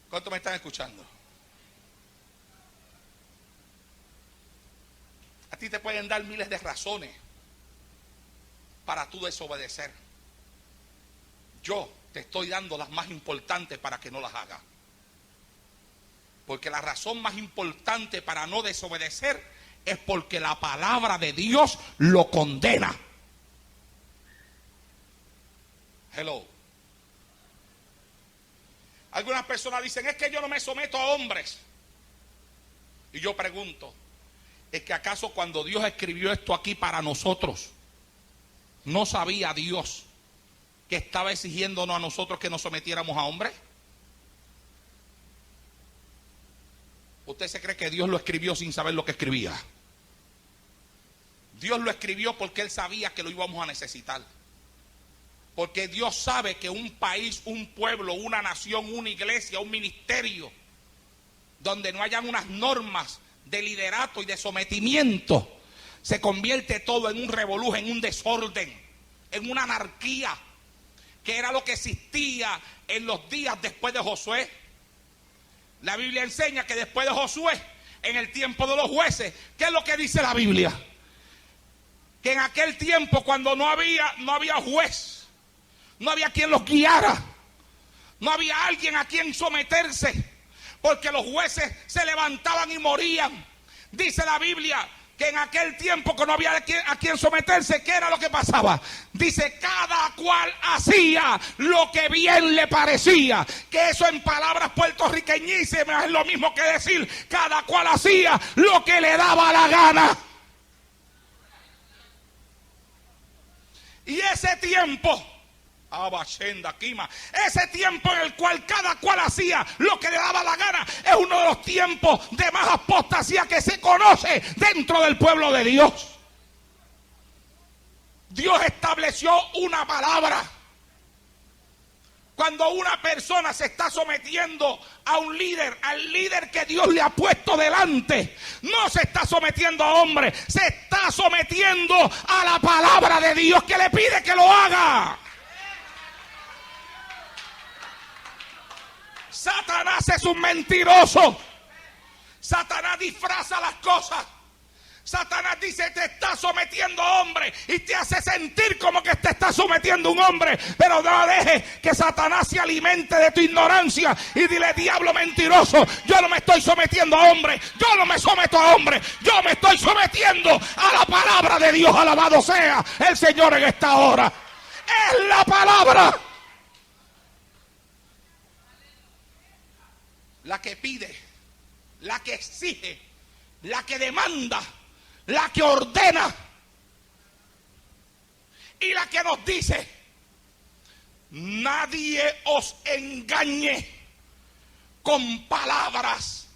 ¿Cuántos me están escuchando? A ti te pueden dar miles de razones para tú desobedecer. Yo te estoy dando las más importantes para que no las hagas. Porque la razón más importante para no desobedecer es porque la palabra de Dios lo condena. Hello. Algunas personas dicen: es que yo no me someto a hombres. Y yo pregunto: ¿es que acaso cuando Dios escribió esto aquí para nosotros, no sabía Dios que estaba exigiéndonos a nosotros que nos sometiéramos a hombres? ¿Usted se cree que Dios lo escribió sin saber lo que escribía? Dios lo escribió porque Él sabía que lo íbamos a necesitar. Porque Dios sabe que un país, un pueblo, una nación, una iglesia, un ministerio, donde no hayan unas normas de liderato y de sometimiento, se convierte todo en un revolú, en un desorden, en una anarquía, que era lo que existía en los días después de Josué. La Biblia enseña que después de Josué, en el tiempo de los jueces, ¿qué es lo que dice la Biblia? Que en aquel tiempo, cuando no había juez, no había quien los guiara, no había alguien a quien someterse, porque los jueces se levantaban y morían. Dice la Biblia que en aquel tiempo, que no había a quien someterse, ¿qué era lo que pasaba? Dice: cada cual hacía lo que bien le parecía. Que eso en palabras puertorriqueñísimas es lo mismo que decir: cada cual hacía lo que le daba la gana. Y ese tiempo, ese tiempo en el cual cada cual hacía lo que le daba la gana, es uno de los tiempos de más apostasía que se conoce dentro del pueblo de Dios. Dios estableció una palabra Cuando una persona se está sometiendo a un líder, al líder que Dios le ha puesto delante, no se está sometiendo a hombres, se está sometiendo a la palabra de Dios que le pide que lo haga. Satanás es un mentiroso. Satanás disfraza las cosas. Satanás dice, te está sometiendo a hombre y te hace sentir como que te está sometiendo un hombre. Pero no dejes que Satanás se alimente de tu ignorancia y dile, diablo mentiroso, yo no me estoy sometiendo a hombre, yo no me someto a hombre, yo me estoy sometiendo a la palabra de Dios. Alabado sea el Señor en esta hora. Es la palabra la que pide, la que exige, la que demanda, la que ordena y la que nos dice, nadie os engañe con palabras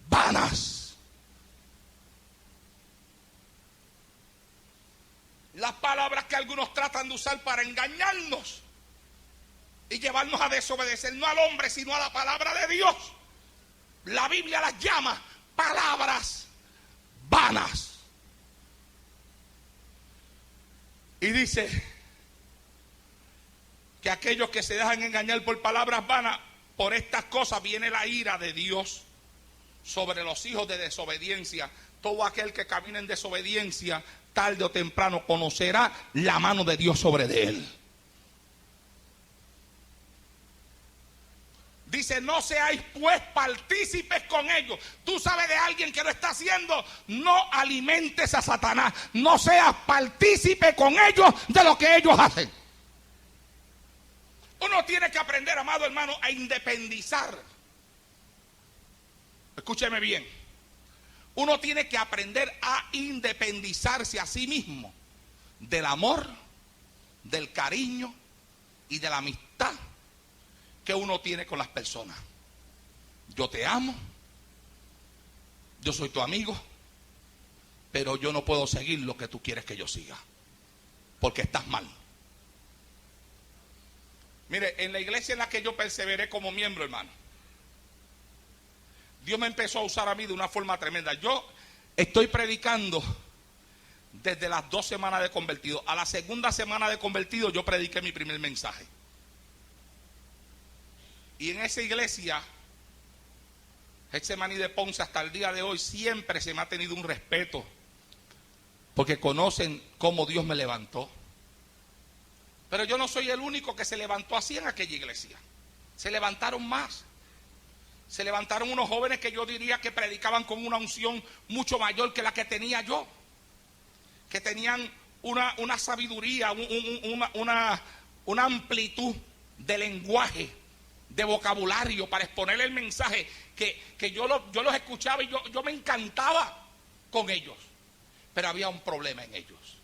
vanas. Las palabras que algunos tratan de usar para engañarnos y llevarnos a desobedecer, no al hombre, sino a la palabra de Dios. La Biblia las llama palabras vanas. Y dice que aquellos que se dejan engañar por palabras vanas, por estas cosas viene la ira de Dios sobre los hijos de desobediencia. Todo aquel que camina en desobediencia, tarde o temprano conocerá la mano de Dios sobre de él. Dice, no seáis pues partícipes con ellos. Tú sabes de alguien que lo está haciendo, no alimentes a Satanás. No seas partícipe con ellos de lo que ellos hacen. Uno tiene que aprender, amado hermano, a independizar. Escúcheme bien. Uno tiene que aprender a independizarse a sí mismo del amor, del cariño y de la amistad que uno tiene con las personas. Yo te amo, yo soy tu amigo, pero yo no puedo seguir lo que tú quieres que yo siga, porque estás mal. Mire, en la iglesia en la que yo perseveré como miembro, hermano, Dios me empezó a usar a mí de una forma tremenda. Yo estoy predicando desde las 2 semanas de convertido. A la segunda semana de convertido yo prediqué mi primer mensaje. Y en esa iglesia, Getsemaní de Ponce, hasta el día de hoy, siempre se me ha tenido un respeto, porque conocen cómo Dios me levantó. Pero yo no soy el único que se levantó así en aquella iglesia. Se levantaron más. Se levantaron unos jóvenes que yo diría que predicaban con una unción mucho mayor que la que tenía yo. Que tenían una sabiduría, una amplitud de lenguaje, de vocabulario para exponer el mensaje que yo los escuchaba y yo me encantaba con ellos. Pero había un problema en ellos.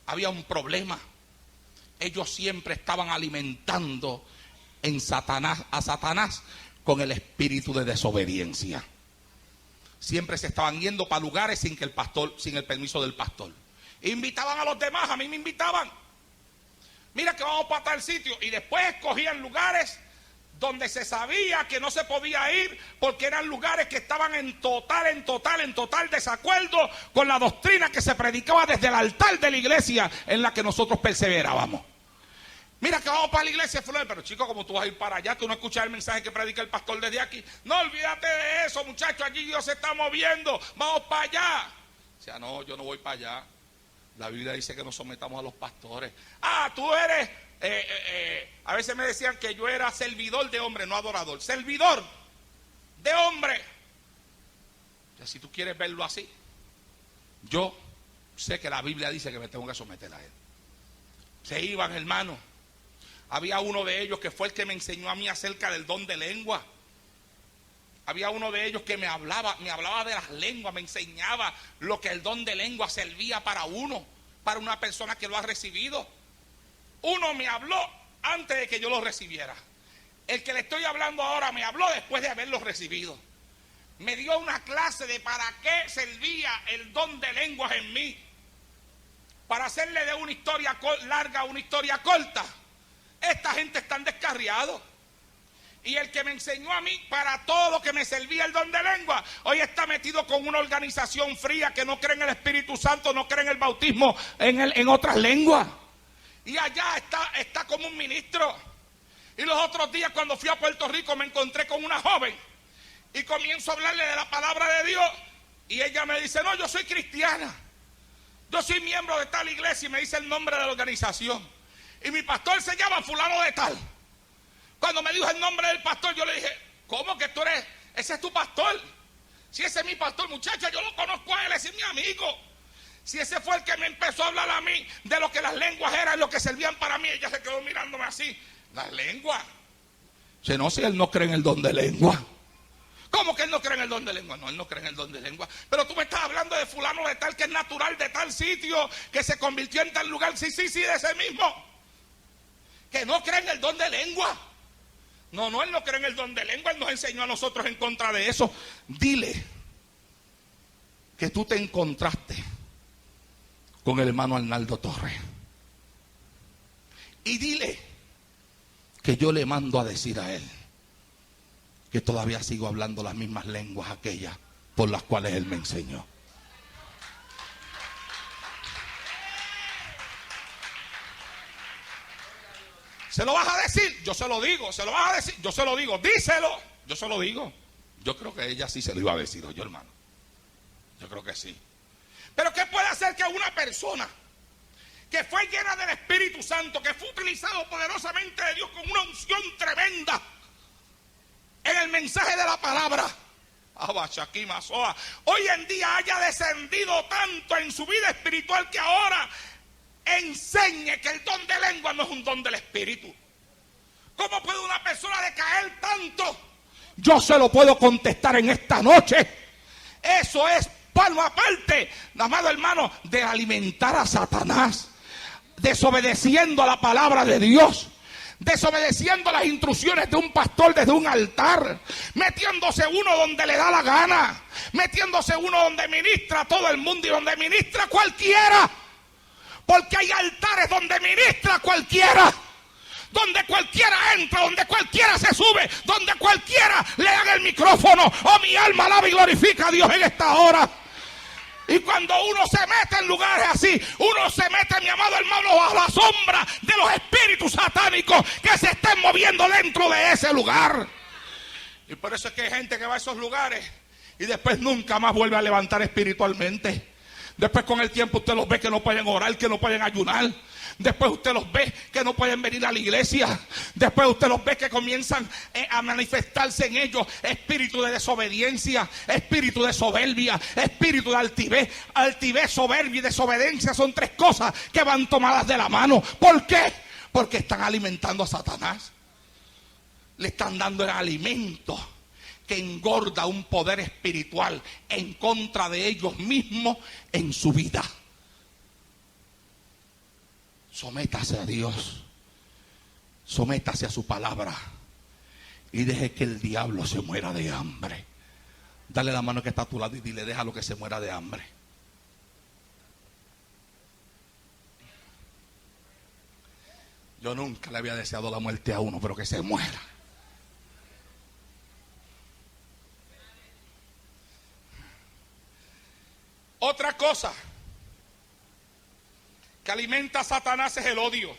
Había un problema. Ellos siempre estaban alimentando a Satanás con el espíritu de desobediencia. Siempre se estaban yendo para lugares sin el permiso del pastor. Invitaban a los demás, a mí me invitaban. Mira que vamos para tal sitio. Y después escogían lugares donde se sabía que no se podía ir, porque eran lugares que estaban en total desacuerdo con la doctrina que se predicaba desde el altar de la iglesia en la que nosotros perseverábamos. Mira que vamos para la iglesia fulano, pero chico, como tú vas a ir para allá, tú no escuchas el mensaje que predica el pastor desde aquí. No, olvídate de eso, muchachos, allí Dios se está moviendo, vamos para allá. O sea, no, yo no voy para allá. La Biblia dice que nos sometamos a los pastores. Ah, tú eres, a veces me decían que yo era servidor de hombre, no adorador. Servidor de hombre. O sea, si tú quieres verlo así, yo sé que la Biblia dice que me tengo que someter a él. Se iban, hermanos. Había uno de ellos que fue el que me enseñó a mí acerca del don de lengua. Había uno de ellos que me hablaba de las lenguas, me enseñaba lo que el don de lengua servía para uno, para una persona que lo ha recibido. Uno me habló antes de que yo lo recibiera. El que le estoy hablando ahora me habló después de haberlo recibido. Me dio una clase de para qué servía el don de lenguas en mí. Para hacerle de una historia larga a una historia corta. Esta gente está descarriado. Y el que me enseñó a mí para todo lo que me servía el don de lengua, hoy está metido con una organización fría que no cree en el Espíritu Santo, no cree en el bautismo en otras lenguas. Y allá está como un ministro. Y los otros días cuando fui a Puerto Rico me encontré con una joven y comienzo a hablarle de la palabra de Dios. Y ella me dice, no, yo soy cristiana, yo soy miembro de tal iglesia, y me dice el nombre de la organización. Y mi pastor se llama fulano de tal. Cuando me dijo el nombre del pastor, yo le dije, ¿cómo que tú eres? Ese es tu pastor. Si ese es mi pastor, muchacha, yo lo conozco a él, ese es mi amigo. Si ese fue el que me empezó a hablar a mí de lo que las lenguas eran, lo que servían para mí, ella se quedó mirándome así. Las lenguas. Si no, si él no cree en el don de lengua. ¿Cómo que él no cree en el don de lengua? No, él no cree en el don de lengua. Pero tú me estás hablando de fulano de tal, que es natural de tal sitio, que se convirtió en tal lugar. Sí, de ese mismo. Que no cree en el don de lengua. No, él no cree en el don de lengua. Él nos enseñó a nosotros en contra de eso. Dile que tú te encontraste con el hermano Arnaldo Torres. Y dile que yo le mando a decir a él que todavía sigo hablando las mismas lenguas aquellas por las cuales él me enseñó. ¿Se lo vas a decir? Yo se lo digo. ¿Se lo vas a decir? Yo se lo digo. Díselo. Yo se lo digo. Yo creo que ella sí se lo iba a decir, yo hermano. Yo creo que sí. Pero ¿qué puede hacer que una persona que fue llena del Espíritu Santo, que fue utilizado poderosamente de Dios con una unción tremenda en el mensaje de la palabra, hoy en día haya descendido tanto en su vida espiritual que ahora enseñe que el don de lengua no es un don del Espíritu? ¿Cómo puede una persona decaer tanto? Yo se lo puedo contestar en esta noche. Eso es palmo aparte, amado hermano, de alimentar a Satanás, desobedeciendo a la palabra de Dios, desobedeciendo las instrucciones de un pastor desde un altar, metiéndose uno donde le da la gana, metiéndose uno donde ministra a todo el mundo y donde ministra cualquiera. Porque hay altares donde ministra cualquiera, donde cualquiera entra, donde cualquiera se sube, donde cualquiera le dan el micrófono. Oh, mi alma alaba y glorifica a Dios en esta hora. Y cuando uno se mete en lugares así, uno se mete, mi amado hermano, bajo la sombra de los espíritus satánicos que se estén moviendo dentro de ese lugar. Y por eso es que hay gente que va a esos lugares y después nunca más vuelve a levantar espiritualmente. Después con el tiempo usted los ve que no pueden orar, que no pueden ayunar. Después usted los ve que no pueden venir a la iglesia. Después usted los ve que comienzan a manifestarse en ellos espíritu de desobediencia, espíritu de soberbia, espíritu de altivez. Altivez, soberbia y desobediencia son tres cosas que van tomadas de la mano. ¿Por qué? Porque están alimentando a Satanás. Le están dando el alimento que engorda un poder espiritual en contra de ellos mismos en su vida. Sométase a Dios, sométase a su palabra y deje que el diablo se muera de hambre. Dale la mano que está a tu lado y dile, déjalo que se muera de hambre. Yo nunca le había deseado la muerte a uno, pero que se muera. Otra cosa que alimenta a Satanás es el odio.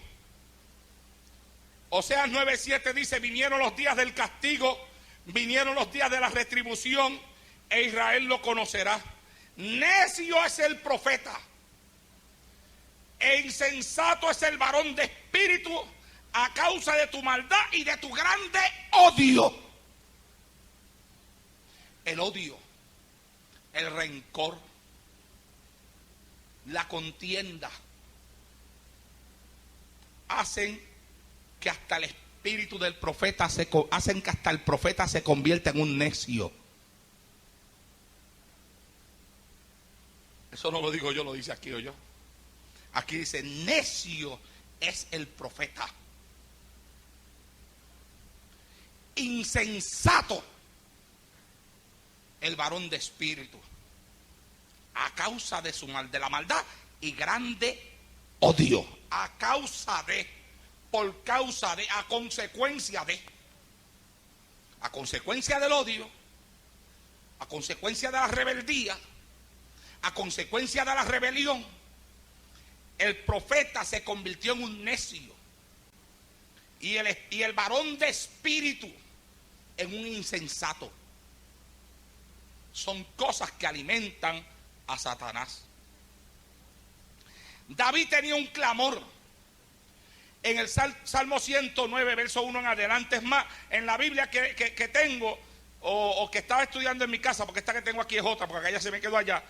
Oseas 9:7 dice, vinieron los días del castigo, vinieron los días de la retribución, e Israel lo conocerá. Necio es el profeta, e insensato es el varón de espíritu, a causa de tu maldad y de tu grande odio. El odio, el rencor, la contienda hacen que hasta el espíritu del profeta hacen que hasta el profeta se convierta en un necio. Eso no lo digo yo, lo dice aquí o yo. Aquí dice, necio es el profeta, insensato el varón de espíritu, a causa de la maldad y grande odio. A causa de, por causa de, a consecuencia del odio, a consecuencia de la rebeldía, a consecuencia de la rebelión, el profeta se convirtió en un necio y el varón de espíritu en un insensato. Son cosas que alimentan a Satanás. David tenía un clamor en el Salmo 109, verso 1 en adelante. Es más, en la Biblia que tengo o que estaba estudiando en mi casa, porque esta que tengo aquí es otra, porque aquella se me quedó allá.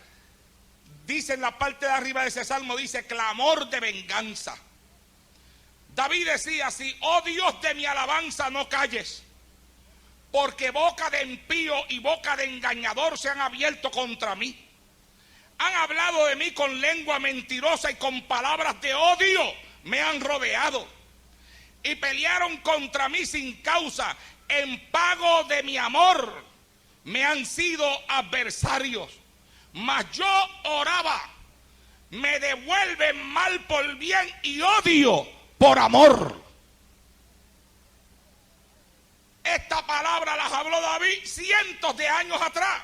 Dice en la parte de arriba de ese salmo, dice clamor de venganza. David decía así: oh Dios de mi alabanza, no calles, porque boca de impío y boca de engañador se han abierto contra mí. Han hablado de mí con lengua mentirosa y con palabras de odio me han rodeado. Y pelearon contra mí sin causa. En pago de mi amor me han sido adversarios. Mas yo oraba, me devuelven mal por bien y odio por amor. Esta palabra las habló David cientos de años atrás.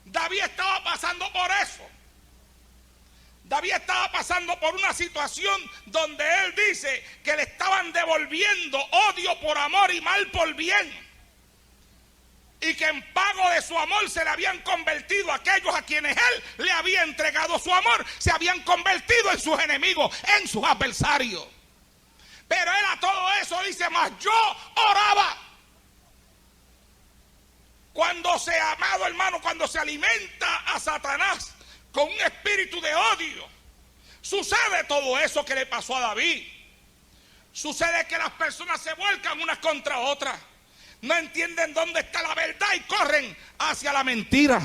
David estaba pasando por eso. David estaba pasando por una situación donde él dice que le estaban devolviendo odio por amor y mal por bien. Y que en pago de su amor se le habían convertido aquellos a quienes él le había entregado su amor. Se habían convertido en sus enemigos, en sus adversarios. Pero él a todo eso dice: mas yo oraba. Cuando amado hermano, cuando se alimenta a Satanás con un espíritu de odio, sucede todo eso que le pasó a David. Sucede que las personas se vuelcan unas contra otras. No entienden dónde está la verdad y corren hacia la mentira.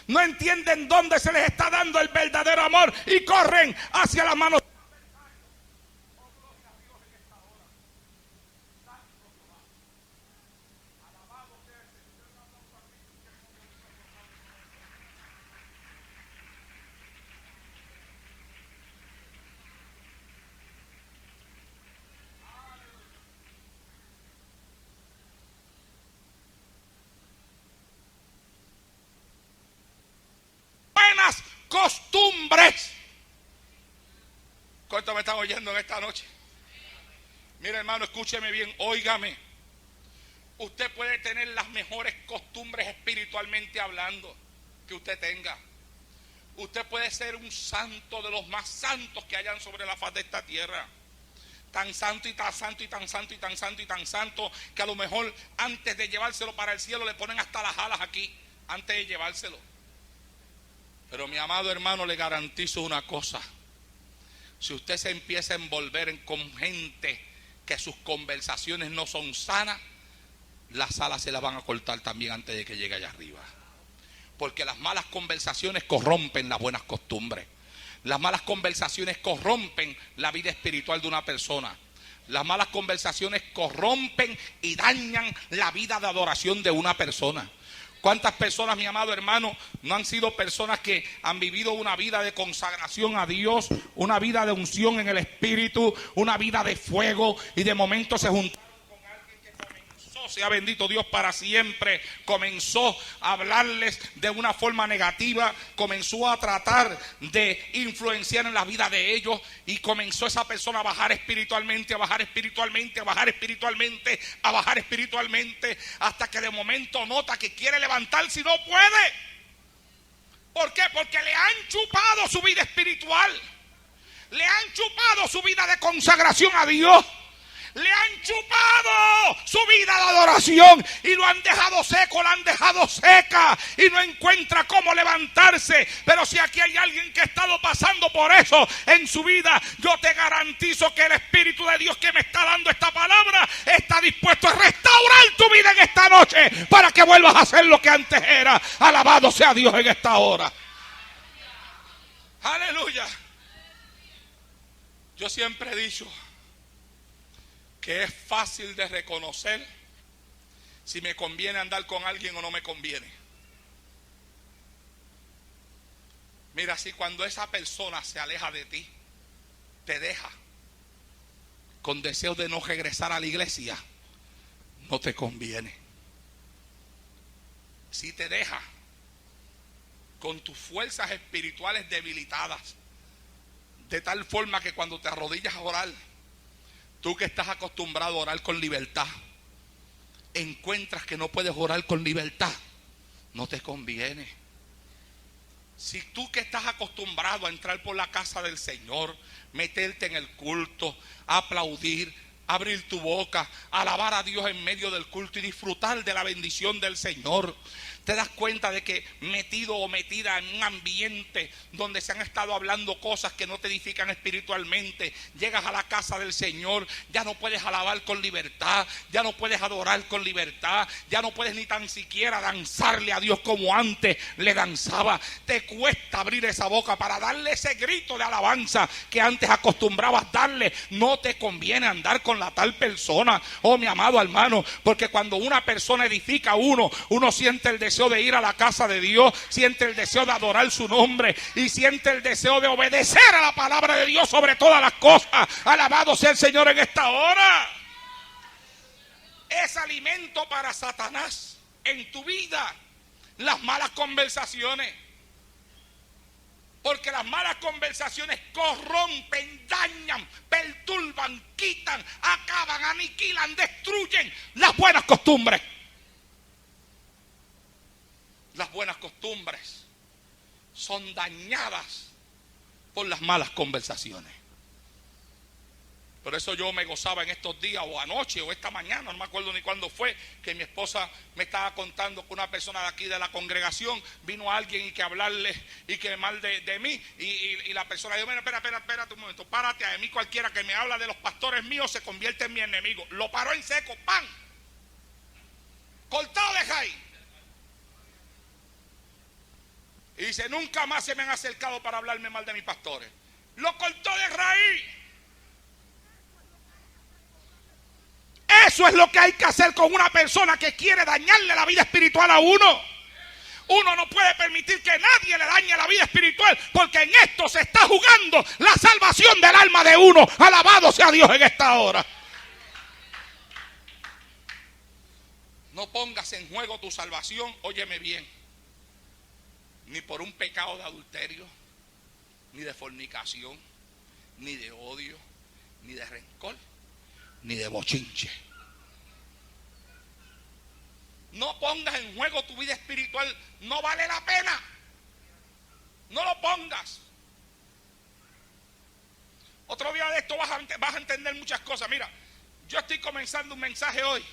No entienden dónde se les está dando el verdadero amor y corren hacia las manos. Buenas costumbres. ¿Cuántos me están oyendo en esta noche? Mira, hermano, escúcheme bien, óigame. Usted puede tener las mejores costumbres espiritualmente hablando que usted tenga. Usted puede ser un santo de los más santos que hayan sobre la faz de esta tierra. Tan santo y tan santo y tan santo y tan santo y tan santo que a lo mejor antes de llevárselo para el cielo le ponen hasta las alas aquí, antes de llevárselo. Pero mi amado hermano, le garantizo una cosa: si usted se empieza a envolver con gente que sus conversaciones no son sanas, las alas se las van a cortar también antes de que llegue allá arriba. Porque las malas conversaciones corrompen las buenas costumbres. Las malas conversaciones corrompen la vida espiritual de una persona. Las malas conversaciones corrompen y dañan la vida de adoración de una persona. ¿Cuántas personas, mi amado hermano, no han sido personas que han vivido una vida de consagración a Dios, una vida de unción en el Espíritu, una vida de fuego, y de momento se juntaron con alguien que comenzó, sea bendito Dios para siempre, comenzó a hablarles de una forma negativa, comenzó a tratar de influenciar en la vida de ellos, y comenzó esa persona a bajar espiritualmente, a bajar espiritualmente, a bajar espiritualmente, a bajar espiritualmente, hasta que de momento nota que quiere levantarse y no puede. ¿Por qué? Porque le han chupado su vida espiritual, le han chupado su vida de consagración a Dios, le han chupado su vida de adoración y lo han dejado seco, la han dejado seca y no encuentra cómo levantarse. Pero si aquí hay alguien que ha estado pasando por eso en su vida, yo te garantizo que el Espíritu de Dios que me está dando esta palabra está dispuesto a restaurar tu vida en esta noche para que vuelvas a ser lo que antes era. Alabado sea Dios en esta hora. Aleluya. Yo siempre he dicho que es fácil de reconocer si me conviene andar con alguien o no me conviene. Mira, si cuando esa persona se aleja de ti, te deja, con deseo de no regresar a la iglesia, no te conviene. Si te deja con tus fuerzas espirituales debilitadas, de tal forma que cuando te arrodillas a orar, tú que estás acostumbrado a orar con libertad, encuentras que no puedes orar con libertad, no te conviene. Si tú que estás acostumbrado a entrar por la casa del Señor, meterte en el culto, aplaudir, abrir tu boca, alabar a Dios en medio del culto y disfrutar de la bendición del Señor, te das cuenta de que metido o metida en un ambiente donde se han estado hablando cosas que no te edifican espiritualmente, llegas a la casa del Señor, ya no puedes alabar con libertad, ya no puedes adorar con libertad, ya no puedes ni tan siquiera danzarle a Dios como antes le danzaba. Te cuesta abrir esa boca para darle ese grito de alabanza que antes acostumbrabas darle. No te conviene andar con la tal persona, oh mi amado hermano, porque cuando una persona edifica a uno siente el deseo de ir a la casa de Dios, siente el deseo de adorar su nombre y siente el deseo de obedecer a la palabra de Dios sobre todas las cosas. Alabado sea el Señor en esta hora. Es alimento para Satanás en tu vida las malas conversaciones, porque las malas conversaciones corrompen, dañan, perturban, quitan, acaban, aniquilan, destruyen las buenas costumbres. Las buenas costumbres son dañadas por las malas conversaciones. Por eso yo me gozaba en estos días, o anoche, o esta mañana, no me acuerdo ni cuándo fue, que mi esposa me estaba contando que una persona de aquí de la congregación vino a alguien y que hablarle y que mal de mí. Y la persona dijo: mira, espérate un momento, párate, a mí cualquiera que me habla de los pastores míos se convierte en mi enemigo. Lo paró en seco, ¡pam! Cortado de raíz. Y dice: nunca más se me han acercado para hablarme mal de mis pastores. Lo cortó de raíz. Eso es lo que hay que hacer con una persona que quiere dañarle la vida espiritual a uno. Uno no puede permitir que nadie le dañe la vida espiritual, porque en esto se está jugando la salvación del alma de uno. Alabado sea Dios en esta hora. No pongas en juego tu salvación, óyeme bien, ni por un pecado de adulterio, ni de fornicación, ni de odio, ni de rencor, ni de bochinche. No pongas en juego tu vida espiritual, no vale la pena. No lo pongas. Otro día de esto vas a entender muchas cosas. Mira, yo estoy comenzando un mensaje hoy,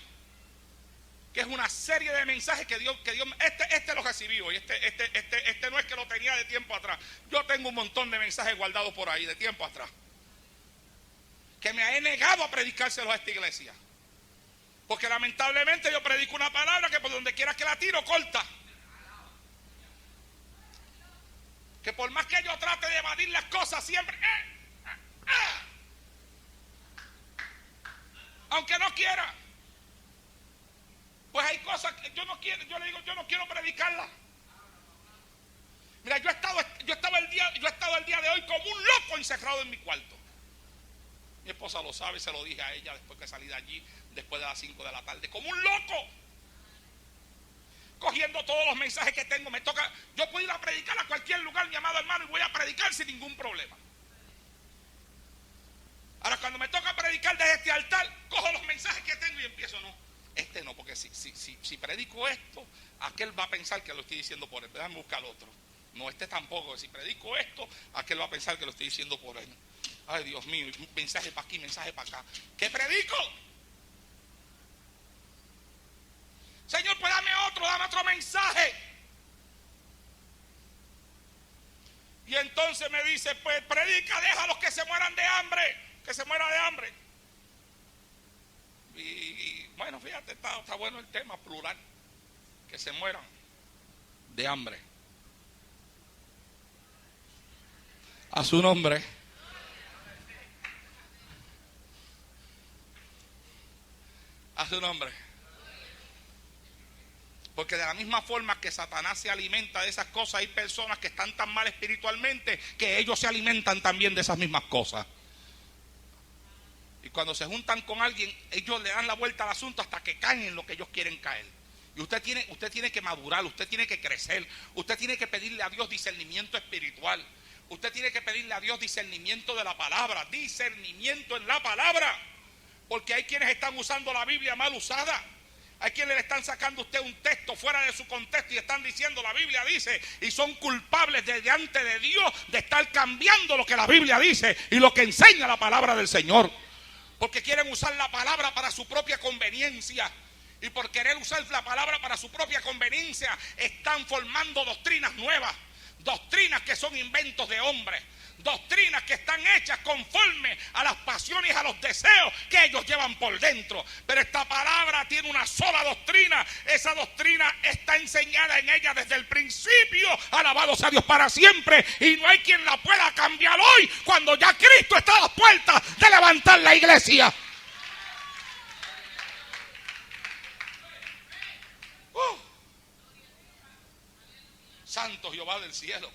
que es una serie de mensajes que Dios este lo recibí hoy. Este no es que lo tenía de tiempo atrás. Yo tengo un montón de mensajes guardados por ahí de tiempo atrás, que me he negado a predicárselos a esta iglesia, porque lamentablemente yo predico una palabra que por donde quiera que la tiro corta. Que por más que yo trate de evadir las cosas siempre aunque no quiera, pues hay cosas que yo no quiero. Yo le digo: yo no quiero predicarlas. Mira, yo he estado el día de hoy como un loco encerrado en mi cuarto. Mi esposa lo sabe, se lo dije a ella después que salí de allí, después de las 5 de la tarde, como un loco, cogiendo todos los mensajes que tengo. Me toca, yo puedo ir a predicar a cualquier lugar, mi amado hermano, y voy a predicar sin ningún problema. Ahora, cuando me toca predicar desde este altar, cojo los mensajes que tengo y empiezo: no, porque si predico esto, aquel va a pensar que lo estoy diciendo por él. Déjame buscar otro. No, tampoco. Si predico esto, aquel va a pensar que lo estoy diciendo por él. Ay, Dios mío, mensaje para aquí, mensaje para acá. ¿Qué predico? Señor, pues dame otro mensaje. Y entonces me dice: pues predica, deja a los que se mueran de hambre, que se muera de hambre. Y bueno, fíjate, está bueno el tema, plural, que se mueran de hambre. A su nombre. A su nombre. Porque de la misma forma que Satanás se alimenta de esas cosas, hay personas que están tan mal espiritualmente que ellos se alimentan también de esas mismas cosas. cuando se juntan con alguien, ellos le dan la vuelta al asunto hasta que caen en lo que ellos quieren caer. Y usted tiene que madurar, usted tiene que crecer, usted tiene que pedirle a Dios discernimiento espiritual. Usted tiene que pedirle a Dios discernimiento de la palabra, discernimiento en la palabra. Porque hay quienes están usando la Biblia mal usada. Hay quienes le están sacando a usted un texto fuera de su contexto y están diciendo la Biblia dice, y son culpables delante de Dios de estar cambiando lo que la Biblia dice y lo que enseña la palabra del Señor. Porque quieren usar la palabra para su propia conveniencia. Y por querer usar la palabra para su propia conveniencia están formando doctrinas nuevas. Doctrinas que son inventos de hombres. Doctrinas que están hechas conforme a las pasiones y a los deseos que ellos llevan por dentro. Pero esta palabra tiene una sola doctrina. Esa doctrina está enseñada en ella desde el principio. Alabado sea Dios para siempre. Y no hay quien la pueda cambiar hoy, cuando ya Cristo está a las puertas de levantar la iglesia. Santo Jehová del cielo.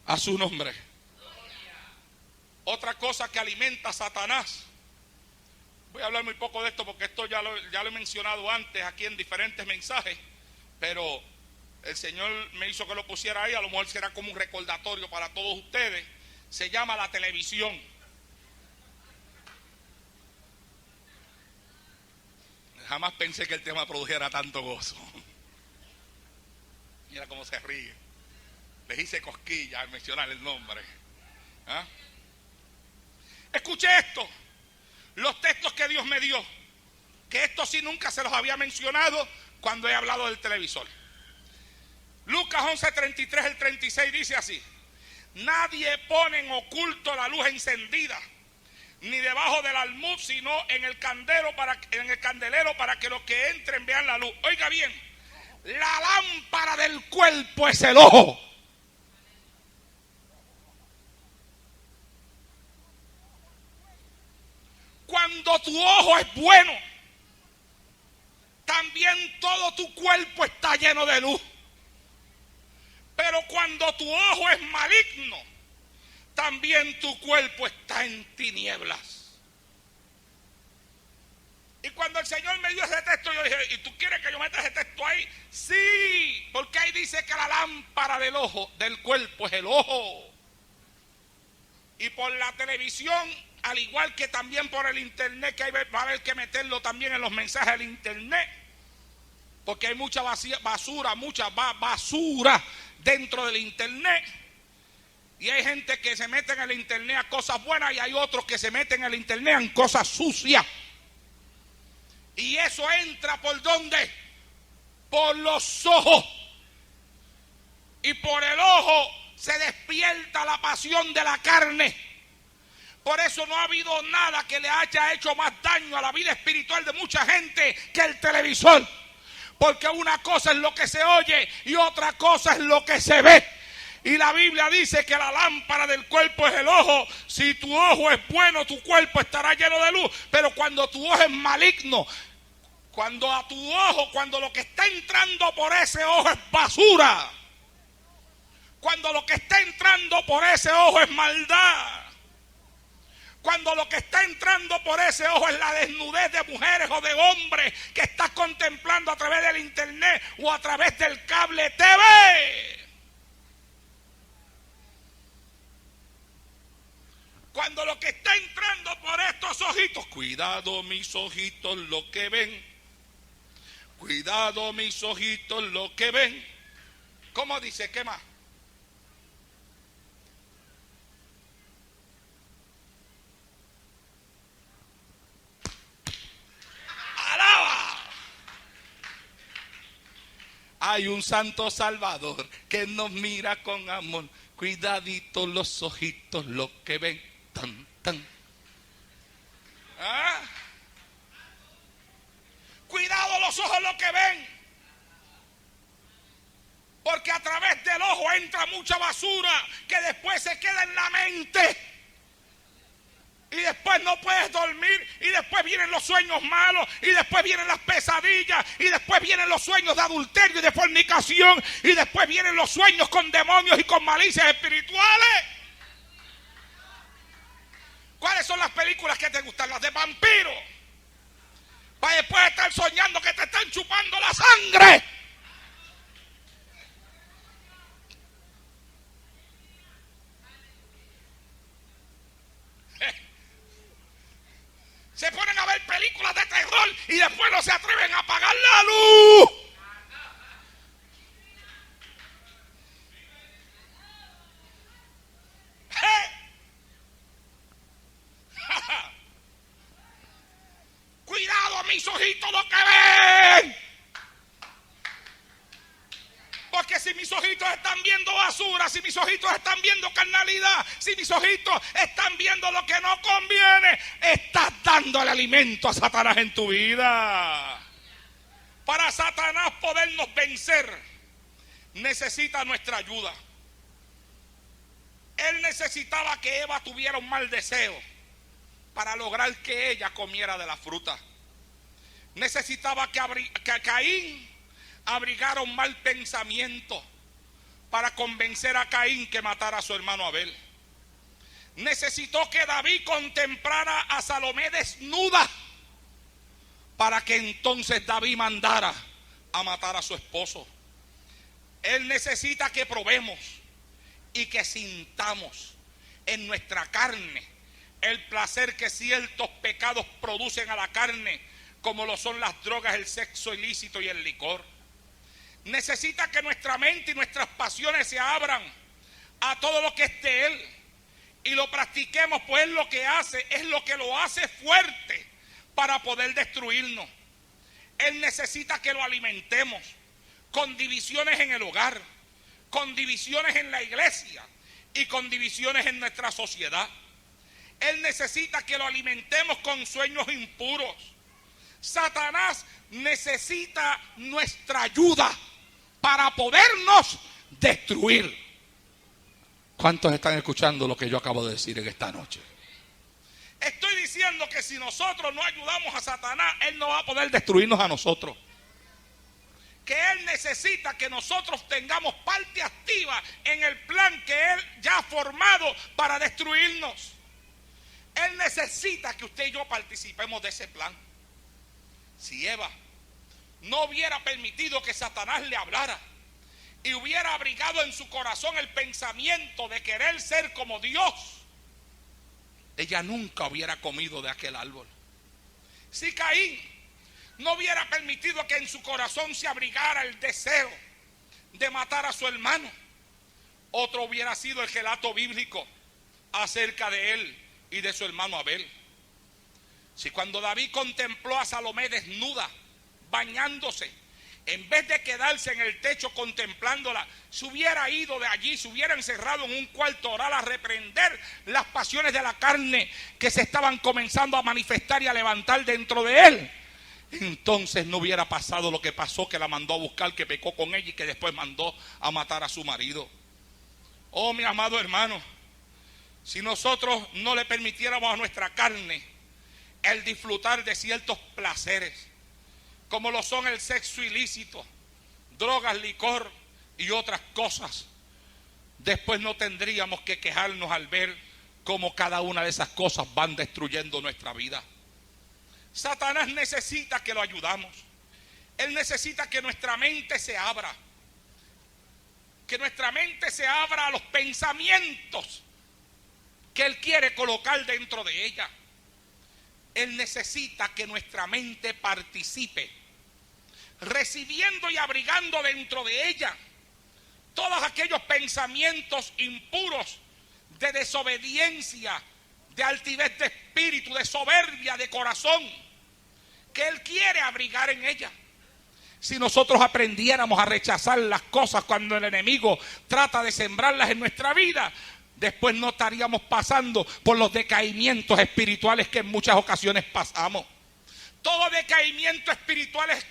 A su nombre. Otra cosa que alimenta a Satanás. Voy a hablar muy poco de esto porque esto ya lo he mencionado antes aquí en diferentes mensajes. Pero el Señor me hizo que lo pusiera ahí. A lo mejor será como un recordatorio para todos ustedes. Se llama la televisión. Jamás pensé que el tema produjera tanto gozo. Mira cómo se ríe. Les hice cosquillas al mencionar el nombre. Escuche esto. Los textos que Dios me dio, que esto sí nunca se los había mencionado cuando he hablado del televisor. Lucas 11:33 al 36 dice así: nadie pone en oculto la luz encendida, ni debajo del almud, sino en el candelero para que los que entren vean la luz. Oiga bien, la lámpara del cuerpo es el ojo. Cuando tu ojo es bueno, también todo tu cuerpo está lleno de luz. Pero cuando tu ojo es maligno, también tu cuerpo está en tinieblas. Y cuando el Señor me dio ese texto, yo dije, ¿y tú quieres que yo meta ese texto ahí? Sí, porque ahí dice que la lámpara del ojo, del cuerpo, es el ojo. Y por la televisión, al igual que también por el internet, que va a haber que meterlo también en los mensajes del internet, porque hay mucha basura dentro del internet. Y hay gente que se mete en el internet a cosas buenas y hay otros que se meten en el internet en cosas sucias. Y eso entra ¿por dónde? Por los ojos. Y por el ojo se despierta la pasión de la carne. Por eso no ha habido nada que le haya hecho más daño a la vida espiritual de mucha gente que el televisor. Porque una cosa es lo que se oye y otra cosa es lo que se ve. Y la Biblia dice que la lámpara del cuerpo es el ojo. Si tu ojo es bueno, tu cuerpo estará lleno de luz. Pero cuando tu ojo es maligno, cuando lo que está entrando por ese ojo es basura, cuando lo que está entrando por ese ojo es maldad, cuando lo que está entrando por ese ojo es la desnudez de mujeres o de hombres que estás contemplando a través del internet o a través del cable TV. Cuando lo que está entrando por estos ojitos, cuidado mis ojitos lo que ven, cuidado mis ojitos lo que ven. ¿Cómo dice? ¿Qué más? ¡Alaba! Hay un santo salvador que nos mira con amor. Cuidadito los ojitos lo que ven. Tan, tan. Cuidado los ojos lo que ven, porque a través del ojo entra mucha basura que después se queda en la mente y después no puedes dormir y después vienen los sueños malos y después vienen las pesadillas y después vienen los sueños de adulterio y de fornicación y después vienen los sueños con demonios y con malicias espirituales. ¿Cuáles son las películas que te gustan? Las de vampiros. Para después estar soñando que te están chupando la sangre. Se ponen a ver películas de terror y después no se atreven a apagar la luz. Cuidado, mis ojitos, lo que ven. Porque si mis ojitos están viendo basura, si mis ojitos están viendo carnalidad, si mis ojitos están viendo lo que no conviene, estás dándole alimento a Satanás en tu vida. Para Satanás podernos vencer, necesita nuestra ayuda. Él necesitaba que Eva tuviera un mal deseo para lograr que ella comiera de la fruta. Necesitaba que Caín abrigara un mal pensamiento para convencer a Caín que matara a su hermano Abel. Necesitó que David contemplara a Salomé desnuda para que entonces David mandara a matar a su esposo. Él necesita que probemos y que sintamos en nuestra carne el placer que ciertos pecados producen a la carne, como lo son las drogas, el sexo ilícito y el licor. Necesita que nuestra mente y nuestras pasiones se abran a todo lo que es de Él y lo practiquemos, pues lo que hace es lo que lo hace fuerte para poder destruirnos. Él necesita que lo alimentemos con divisiones en el hogar, con divisiones en la iglesia y con divisiones en nuestra sociedad. Él necesita que lo alimentemos con sueños impuros. Satanás necesita nuestra ayuda para podernos destruir. ¿Cuántos están escuchando lo que yo acabo de decir en esta noche? Estoy diciendo que si nosotros no ayudamos a Satanás, él no va a poder destruirnos a nosotros. Que él necesita que nosotros tengamos parte activa en el plan que él ya ha formado para destruirnos. Él necesita que usted y yo participemos de ese plan. Si Eva no hubiera permitido que Satanás le hablara y hubiera abrigado en su corazón el pensamiento de querer ser como Dios, ella nunca hubiera comido de aquel árbol. Si Caín no hubiera permitido que en su corazón se abrigara el deseo de matar a su hermano, otro hubiera sido el relato bíblico acerca de él y de su hermano Abel. Si cuando David contempló a Salomé desnuda, bañándose, en vez de quedarse en el techo contemplándola, se hubiera ido de allí, se hubiera encerrado en un cuarto a orar, a reprender las pasiones de la carne que se estaban comenzando a manifestar y a levantar dentro de él, entonces no hubiera pasado lo que pasó, que la mandó a buscar, que pecó con ella y que después mandó a matar a su marido. Oh, mi amado hermano, si nosotros no le permitiéramos a nuestra carne el disfrutar de ciertos placeres, como lo son el sexo ilícito, drogas, licor y otras cosas, después no tendríamos que quejarnos al ver cómo cada una de esas cosas van destruyendo nuestra vida. Satanás necesita que lo ayudamos. Él necesita que nuestra mente se abra, que nuestra mente se abra a los pensamientos que él quiere colocar dentro de ella. Él necesita que nuestra mente participe, recibiendo y abrigando dentro de ella todos aquellos pensamientos impuros de desobediencia, de altivez de espíritu, de soberbia de corazón, que él quiere abrigar en ella. Si nosotros aprendiéramos a rechazar las cosas cuando el enemigo trata de sembrarlas en nuestra vida, después no estaríamos pasando por los decaimientos espirituales que en muchas ocasiones pasamos. Todo decaimiento espiritual es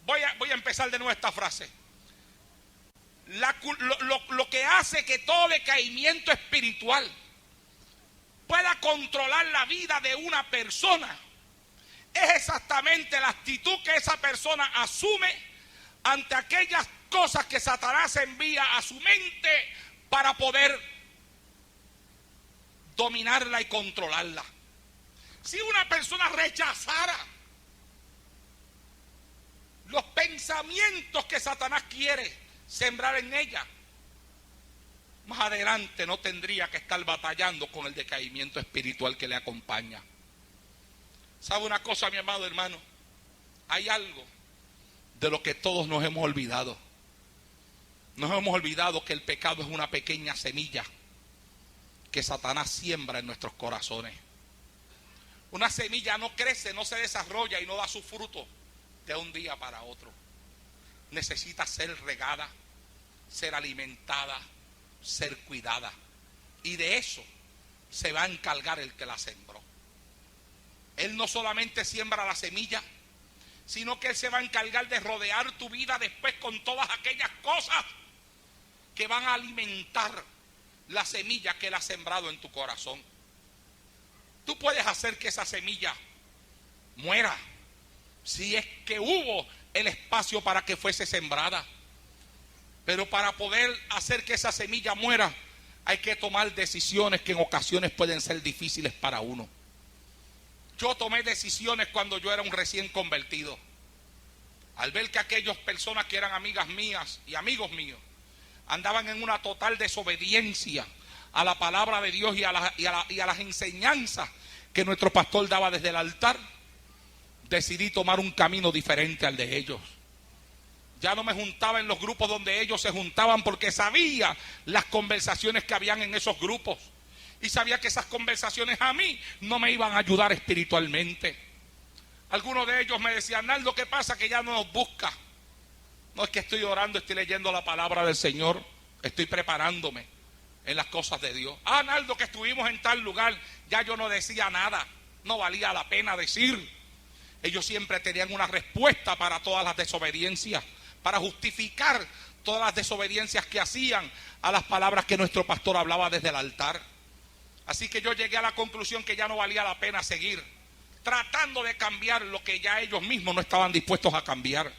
voy a empezar de nuevo esta frase. Lo que hace que todo decaimiento espiritual pueda controlar la vida de una persona es exactamente la actitud que esa persona asume ante aquellas cosas que Satanás envía a su mente para poder dominarla y controlarla. Si una persona rechazara los pensamientos que Satanás quiere sembrar en ella, más adelante no tendría que estar batallando con el decaimiento espiritual que le acompaña. ¿Sabe una cosa, mi amado hermano? Hay algo de lo que todos nos hemos olvidado. Nos hemos olvidado que el pecado es una pequeña semilla que Satanás siembra en nuestros corazones. Una semilla no crece, no se desarrolla y no da su fruto de un día para otro. Necesita ser regada, ser alimentada, ser cuidada. Y de eso se va a encargar el que la sembró. Él no solamente siembra la semilla, sino que Él se va a encargar de rodear tu vida después con todas aquellas cosas que van a alimentar la semilla que Él ha sembrado en tu corazón. Tú puedes hacer que esa semilla muera, si es que hubo el espacio para que fuese sembrada. Pero para poder hacer que esa semilla muera, hay que tomar decisiones que en ocasiones pueden ser difíciles para uno. Yo tomé decisiones cuando yo era un recién convertido. Al ver que aquellas personas que eran amigas mías y amigos míos andaban en una total desobediencia a la palabra de Dios y a las enseñanzas que nuestro pastor daba desde el altar, decidí tomar un camino diferente al de ellos. Ya no me juntaba en los grupos donde ellos se juntaban, porque sabía las conversaciones que habían en esos grupos y sabía que esas conversaciones a mí no me iban a ayudar espiritualmente. Algunos de ellos me decían: Naldo, ¿qué pasa que ya no nos busca? No, es que estoy orando, estoy leyendo la palabra del Señor, estoy preparándome en las cosas de Dios. Ah, Naldo, que estuvimos en tal lugar, ya yo no decía nada, no valía la pena decir. Ellos siempre tenían una respuesta para todas las desobediencias, para justificar todas las desobediencias que hacían a las palabras que nuestro pastor hablaba desde el altar. Así que yo llegué a la conclusión que ya no valía la pena seguir tratando de cambiar lo que ya ellos mismos no estaban dispuestos a cambiar.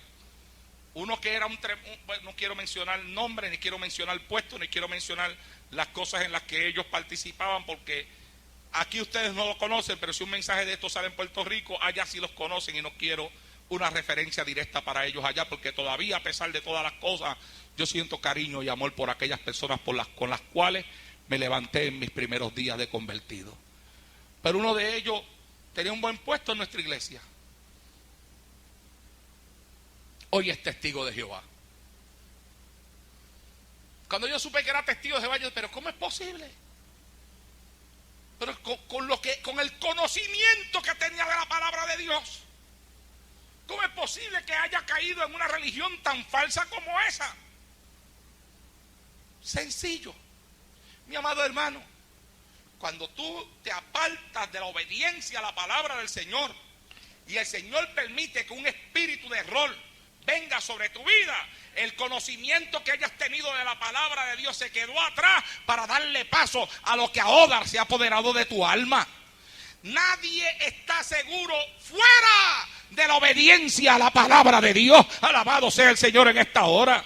Uno que era bueno, no quiero mencionar nombre, ni quiero mencionar puesto, ni quiero mencionar las cosas en las que ellos participaban, porque aquí ustedes no lo conocen, pero si un mensaje de esto sale en Puerto Rico, allá sí los conocen, y no quiero una referencia directa para ellos allá, porque todavía, a pesar de todas las cosas, yo siento cariño y amor por aquellas personas con las cuales me levanté en mis primeros días de convertido. Pero uno de ellos tenía un buen puesto en nuestra iglesia. Hoy es testigo de Jehová. Cuando yo supe que era testigo de Jehová, yo dije: pero ¿cómo es posible? Pero con el conocimiento que tenía de la palabra de Dios, ¿cómo es posible que haya caído en una religión tan falsa como esa? Sencillo, mi amado hermano. Cuando tú te apartas de la obediencia a la palabra del Señor y el Señor permite que un espíritu de error venga sobre tu vida, el conocimiento que hayas tenido de la palabra de Dios se quedó atrás para darle paso a lo que ahora se ha apoderado de tu alma. Nadie está seguro fuera de la obediencia a la palabra de Dios. Alabado sea el Señor en esta hora.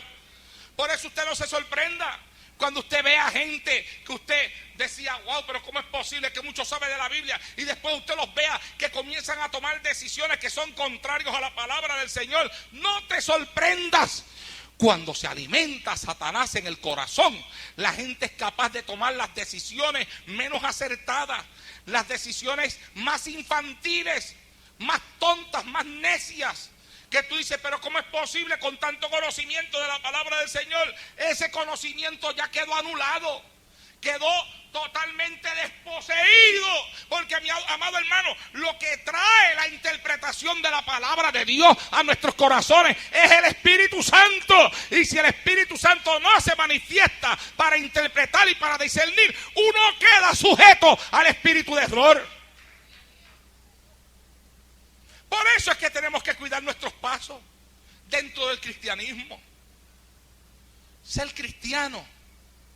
Por eso usted no se sorprenda cuando usted ve a gente que usted decía: wow, pero ¿cómo es posible que mucho sabe de la Biblia? Y después usted los vea que comienzan a tomar decisiones que son contrarios a la palabra del Señor. No te sorprendas. Cuando se alimenta Satanás en el corazón, la gente es capaz de tomar las decisiones menos acertadas, las decisiones más infantiles, más tontas, más necias, que tú dices: pero ¿cómo es posible con tanto conocimiento de la palabra del Señor? Ese conocimiento ya quedó anulado, quedó totalmente desposeído, porque, mi amado hermano, lo que trae la interpretación de la palabra de Dios a nuestros corazones es el Espíritu Santo. Y si el Espíritu Santo no se manifiesta para interpretar y para discernir, uno queda sujeto al espíritu de error. Por eso es que tenemos que cuidar nuestros pasos dentro del cristianismo. Ser cristiano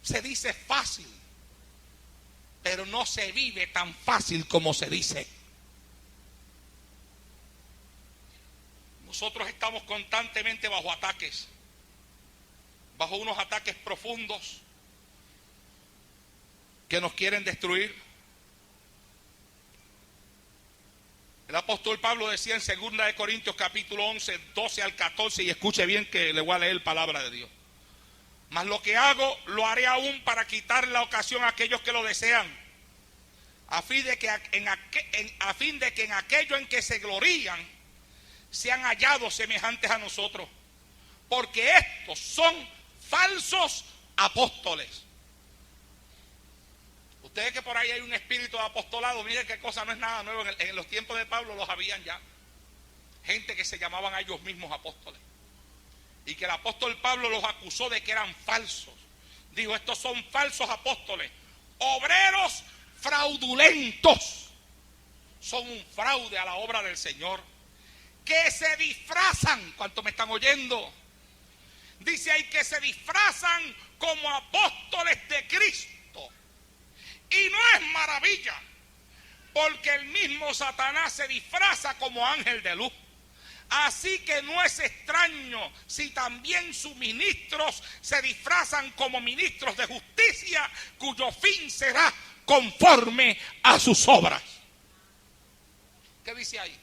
se dice fácil, pero no se vive tan fácil como se dice. Nosotros estamos constantemente bajo ataques, bajo unos ataques profundos que nos quieren destruir, El apóstol Pablo decía en 2 Corintios capítulo 11, 12 al 14, y escuche bien que le voy a leer palabra de Dios. Mas lo que hago, lo haré aún para quitar la ocasión a aquellos que lo desean, a fin de que en aquello en que se glorían, sean hallados semejantes a nosotros. Porque estos son falsos apóstoles. Ustedes que por ahí hay un espíritu de apostolado, miren qué cosa, no es nada nuevo. En los tiempos de Pablo los habían ya. Gente que se llamaban a ellos mismos apóstoles. Y que el apóstol Pablo los acusó de que eran falsos. Dijo, estos son falsos apóstoles, obreros fraudulentos. Son un fraude a la obra del Señor. Que se disfrazan, ¿cuántos me están oyendo? Dice ahí que se disfrazan como apóstoles de Cristo. Y no es maravilla, porque el mismo Satanás se disfraza como ángel de luz. Así que no es extraño si también sus ministros se disfrazan como ministros de justicia, cuyo fin será conforme a sus obras. ¿Qué dice ahí?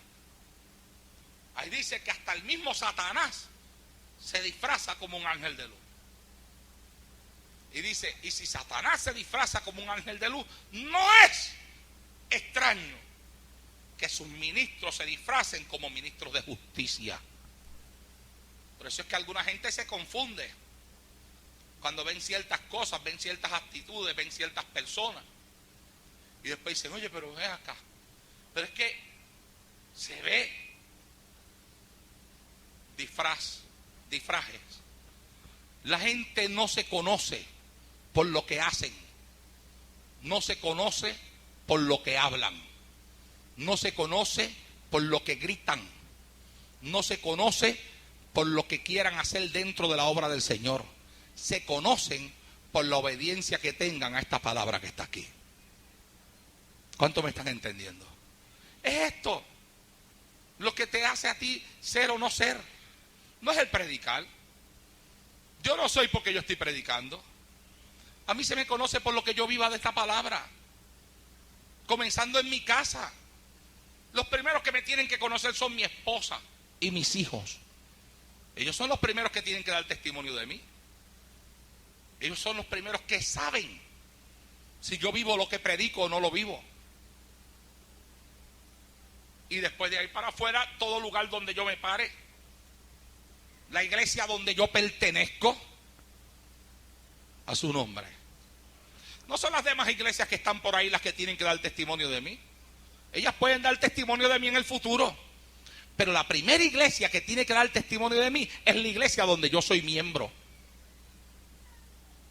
Ahí dice que hasta el mismo Satanás se disfraza como un ángel de luz. Y dice, y si Satanás se disfraza como un ángel de luz, no es extraño que sus ministros se disfracen como ministros de justicia. Por eso es que alguna gente se confunde cuando ven ciertas cosas, ven ciertas actitudes, ven ciertas personas. Y después dicen, oye, pero ven acá. Pero es que se ve disfraces. La gente no se conoce por lo que hacen, no se conoce por lo que hablan, no se conoce por lo que gritan, no se conoce por lo que quieran hacer dentro de la obra del Señor. Se conocen por la obediencia que tengan a esta palabra que está aquí. ¿Cuánto me están entendiendo? Es esto lo que te hace a ti ser o no ser. No es el predicar. Yo no soy porque yo estoy predicando. A mí se me conoce por lo que yo viva de esta palabra. Comenzando en mi casa. Los primeros que me tienen que conocer son mi esposa y mis hijos. Ellos son los primeros que tienen que dar testimonio de mí. Ellos son los primeros que saben si yo vivo lo que predico o no lo vivo. Y después de ahí para afuera, todo lugar donde yo me pare, la iglesia donde yo pertenezco, a su nombre. No son las demás iglesias que están por ahí las que tienen que dar testimonio de mí. Ellas pueden dar testimonio de mí en el futuro, pero la primera iglesia que tiene que dar testimonio de mí es la iglesia donde yo soy miembro.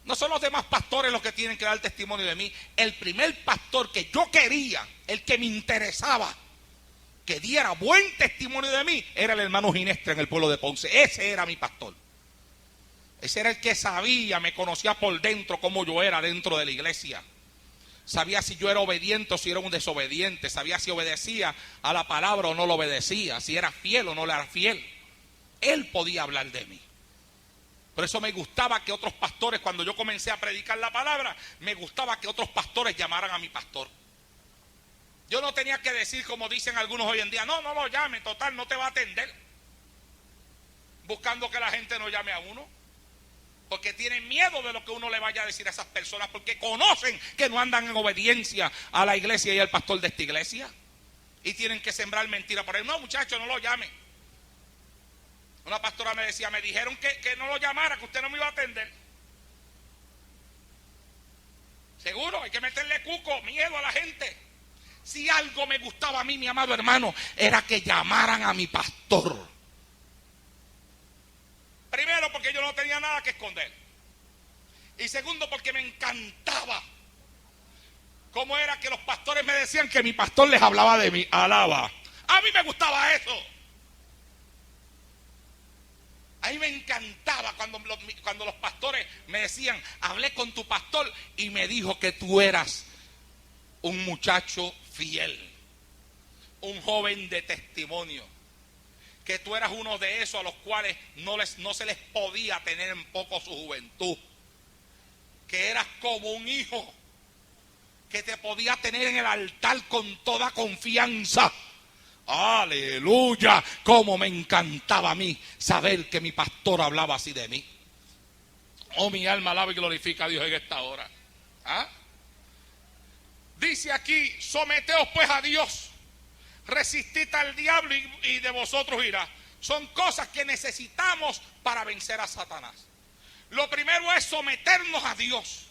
No son los demás pastores los que tienen que dar testimonio de mí. El primer pastor que yo quería, el que me interesaba que diera buen testimonio de mí, era el hermano Ginestra en el pueblo de Ponce. Ese era mi pastor. Ese era el que sabía, me conocía por dentro cómo yo era dentro de la iglesia. Sabía si yo era obediente o si era un desobediente. Sabía si obedecía a la palabra o no lo obedecía. Si era fiel o no le era fiel. Él podía hablar de mí. Por eso me gustaba que otros pastores, cuando yo comencé a predicar la palabra, me gustaba que otros pastores llamaran a mi pastor. Yo no tenía que decir como dicen algunos hoy en día, no lo llame, total, no te va a atender. Buscando que la gente no llame a uno. Porque tienen miedo de lo que uno le vaya a decir a esas personas, porque conocen que no andan en obediencia a la iglesia y al pastor de esta iglesia. Y tienen que sembrar mentira por ahí. No, muchachos, no lo llame. Una pastora me decía, me dijeron que no lo llamara, que usted no me iba a atender. Seguro, hay que meterle cuco, miedo a la gente. Si algo me gustaba a mí, mi amado hermano, era que llamaran a mi pastor. Primero, porque yo no tenía nada que esconder. Y segundo, porque me encantaba cómo era que los pastores me decían que mi pastor les hablaba de mí. Alaba. A mí me gustaba eso. A mí me encantaba cuando los pastores me decían, hablé con tu pastor y me dijo que tú eras un muchacho fiel, un joven de testimonio, que tú eras uno de esos a los cuales no se les podía tener en poco su juventud, que eras como un hijo que te podía tener en el altar con toda confianza, Aleluya, cómo me encantaba a mí saber que mi pastor hablaba así de mí. Oh, mi alma alaba y glorifica a Dios en esta hora. ¿Ah? Dice aquí, someteos pues a Dios, resistid al diablo y de vosotros irá. Son cosas que necesitamos para vencer a Satanás. Lo primero es someternos a Dios.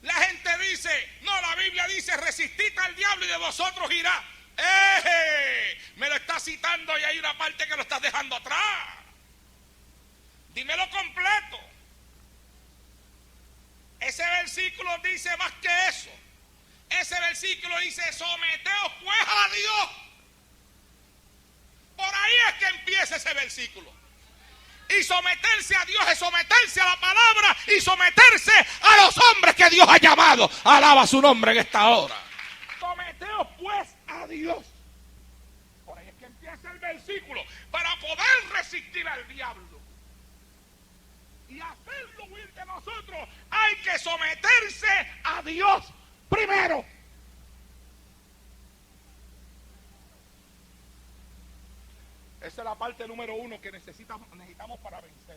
La gente dice, no, la Biblia dice, resistid al diablo y de vosotros irá. Me lo está citando y hay una parte que lo estás dejando atrás. Dímelo completo. Ese versículo dice más que eso. Ese versículo dice, someteos pues a Dios. Por ahí es que empieza ese versículo. Y someterse a Dios es someterse a la palabra y someterse a los hombres que Dios ha llamado. Alaba su nombre en esta hora. Someteos pues a Dios. Por ahí es que empieza el versículo. Para poder resistir al diablo y hacerlo huir de nosotros, hay que someterse a Dios primero. Esa es la parte número uno que necesitamos para vencer.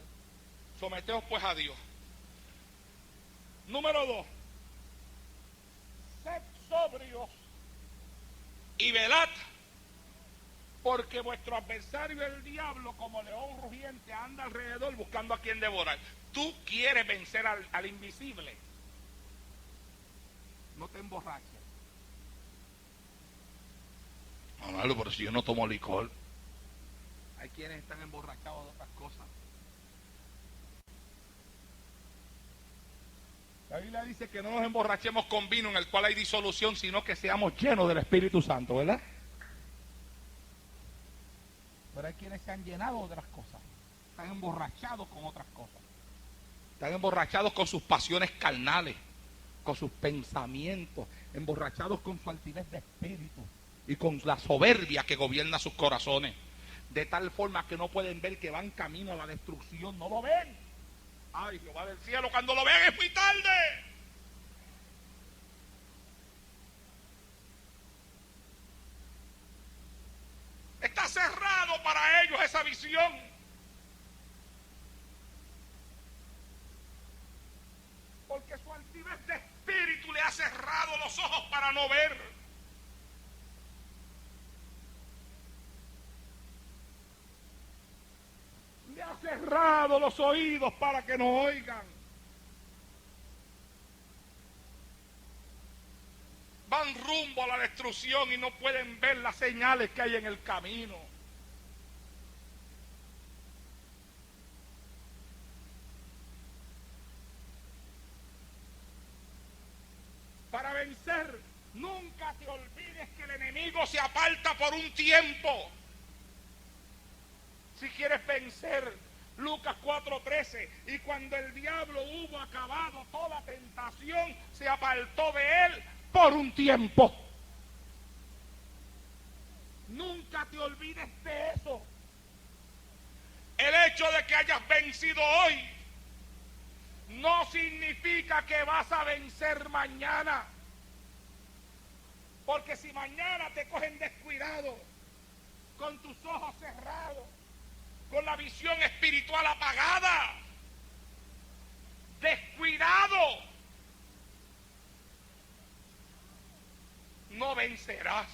Someteos pues a Dios. Número 2. Sed sobrios y velad, porque vuestro adversario el diablo, como león rugiente, anda alrededor buscando a quien devorar. Tú quieres vencer al invisible. No te emborraches. No, pero si yo no tomo licor. Hay quienes están emborrachados de otras cosas. La Biblia dice que no nos emborrachemos con vino en el cual hay disolución, sino que seamos llenos del Espíritu Santo, ¿verdad? Pero hay quienes se han llenado de otras cosas. Están emborrachados con otras cosas. Están emborrachados con sus pasiones carnales, con sus pensamientos, emborrachados con su altivez de espíritu y con la soberbia que gobierna sus corazones. De tal forma que no pueden ver que van camino a la destrucción. No lo ven. Ay, Jehová del cielo, cuando lo vean es muy tarde. Está cerrado para ellos esa visión. Porque su altivez de espíritu le ha cerrado los ojos para no ver. Le ha cerrado los oídos para que no oigan. Van rumbo a la destrucción y no pueden ver las señales que hay en el camino. Para vencer, nunca te olvides que el enemigo se aparta por un tiempo. Si quieres vencer, Lucas 4:13, y cuando el diablo hubo acabado toda tentación, se apartó de él por un tiempo. Nunca te olvides de eso. El hecho de que hayas vencido hoy no significa que vas a vencer mañana. Porque si mañana te cogen descuidado, con tus ojos cerrados, con la visión espiritual apagada, descuidado, no vencerás.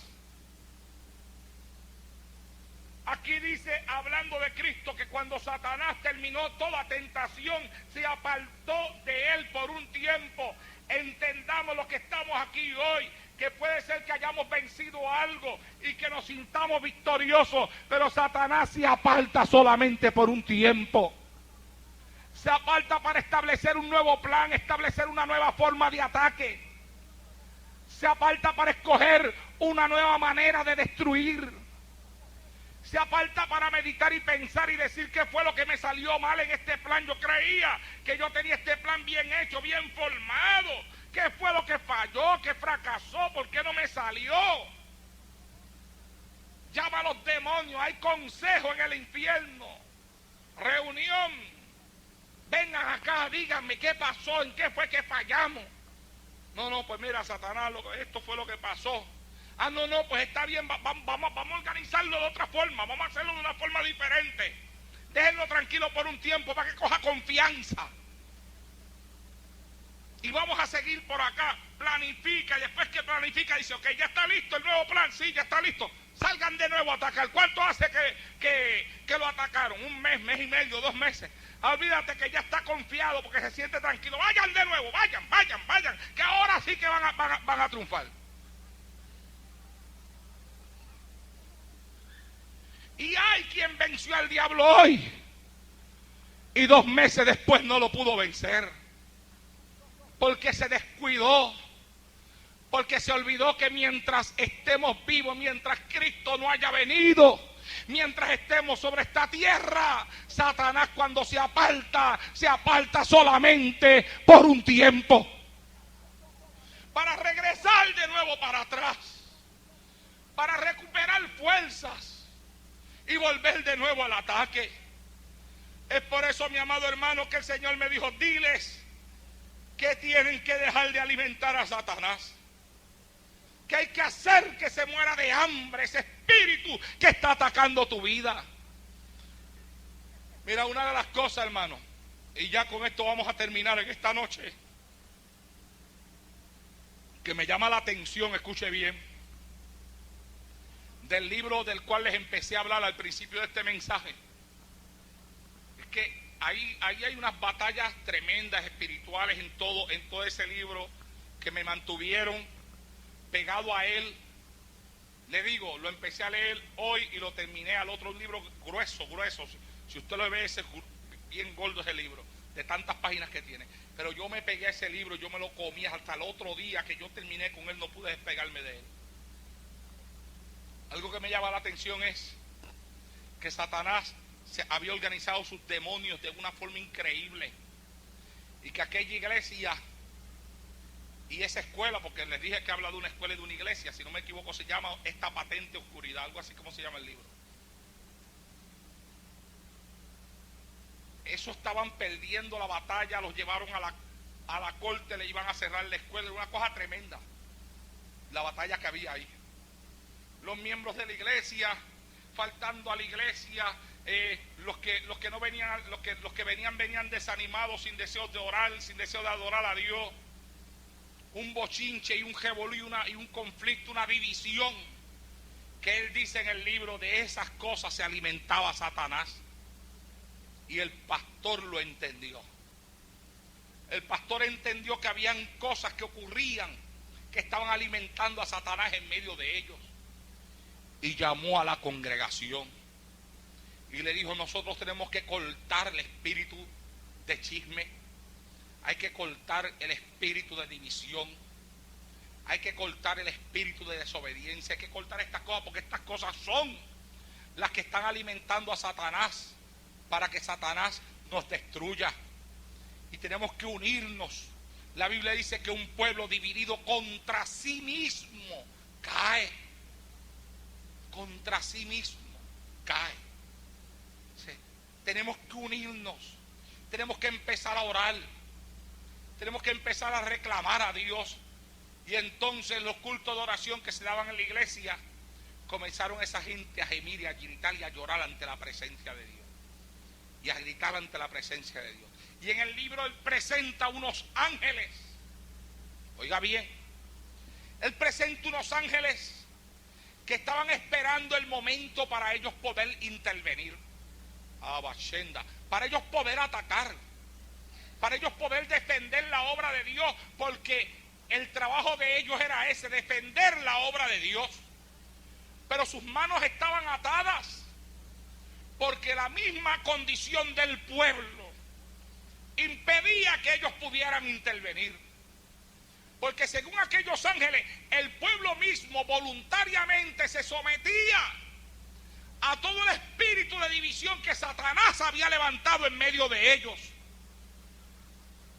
Aquí dice, hablando de Cristo, que cuando Satanás terminó toda tentación, se apartó de él por un tiempo. Entendamos lo que estamos aquí hoy, que puede ser que hayamos vencido algo y que nos sintamos victoriosos, pero Satanás se aparta solamente por un tiempo. Se aparta para establecer un nuevo plan, establecer una nueva forma de ataque. Se aparta para escoger una nueva manera de destruir. Se aparta para meditar y pensar y decir qué fue lo que me salió mal en este plan. Yo creía que yo tenía este plan bien hecho, bien formado. ¿Qué fue lo que falló? ¿Qué fracasó? ¿Por qué no me salió? Llama a los demonios, hay consejo en el infierno. Reunión. Vengan acá, díganme qué pasó, en qué fue que fallamos. No, pues mira, Satanás, esto fue lo que pasó. Ah, no, pues está bien, vamos a organizarlo de otra forma, vamos a hacerlo de una forma diferente. Déjenlo tranquilo por un tiempo para que coja confianza. Y vamos a seguir por acá. Planifica, y después que planifica dice, ok, ya está listo el nuevo plan, sí, ya está listo. Salgan de nuevo a atacar. ¿Cuánto hace que lo atacaron? Un mes, mes y medio, 2 meses. Olvídate que ya está confiado porque se siente tranquilo. Vayan de nuevo, vayan, que ahora sí que van a triunfar. Y hay quien venció al diablo hoy y 2 meses después no lo pudo vencer, porque se descuidó, porque se olvidó que mientras estemos vivos, mientras Cristo no haya venido, mientras estemos sobre esta tierra, Satanás cuando se aparta solamente por un tiempo, para regresar de nuevo para atrás, para recuperar fuerzas y volver de nuevo al ataque. Es por eso, mi amado hermano, que el Señor me dijo, diles que tienen que dejar de alimentar a Satanás, que hay que hacer que se muera de hambre ese espíritu que está atacando tu vida. Mira, una de las cosas, hermano, y ya con esto vamos a terminar en esta noche, que me llama la atención, escuche bien, del libro del cual les empecé a hablar al principio de este mensaje, es que ahí hay unas batallas tremendas espirituales en todo ese libro que me mantuvieron pegado a él. Le digo, lo empecé a leer hoy y lo terminé al otro libro grueso. Si usted lo ve, ese bien gordo ese libro, de tantas páginas que tiene. Pero yo me pegué a ese libro, yo me lo comí hasta el otro día que yo terminé con él, no pude despegarme de él. Algo que me llama la atención es que Satanás se había organizado sus demonios de una forma increíble, y que aquella iglesia y esa escuela, porque les dije que habla de una escuela y de una iglesia, si no me equivoco se llama Esta Patente Oscuridad, algo así como se llama el libro. Eso estaban perdiendo la batalla, los llevaron a la corte, le iban a cerrar la escuela, una cosa tremenda la batalla que había ahí. Los miembros de la iglesia faltando a la iglesia, los que no venían, los que venían desanimados, sin deseos de orar, sin deseo de adorar a Dios. Un bochinche y un revolú y un conflicto, una división, que él dice en el libro, de esas cosas se alimentaba Satanás. Y el pastor lo entendió. El pastor entendió que habían cosas que ocurrían que estaban alimentando a Satanás en medio de ellos. Y llamó a la congregación y le dijo, nosotros tenemos que cortar el espíritu de chisme, hay que cortar el espíritu de división, hay que cortar el espíritu de desobediencia, hay que cortar estas cosas, porque estas cosas son las que están alimentando a Satanás para que Satanás nos destruya. Y tenemos que unirnos. La Biblia dice que un pueblo dividido contra sí mismo cae. Contra sí mismo cae. Sí. Tenemos que unirnos, tenemos que empezar a orar, tenemos que empezar a reclamar a Dios. Y entonces los cultos de oración que se daban en la iglesia, comenzaron esa gente a gemir y a gritar y a llorar ante la presencia de Dios, y a gritar ante la presencia de Dios. Y en el libro él presenta unos ángeles, oiga bien, él presenta unos ángeles que estaban esperando el momento para ellos poder intervenir, para ellos poder atacar, para ellos poder defender la obra de Dios, porque el trabajo de ellos era ese, defender la obra de Dios. Pero sus manos estaban atadas, porque la misma condición del pueblo impedía que ellos pudieran intervenir. Porque según aquellos ángeles, el pueblo mismo voluntariamente se sometía a todo el espíritu de división que Satanás había levantado en medio de ellos.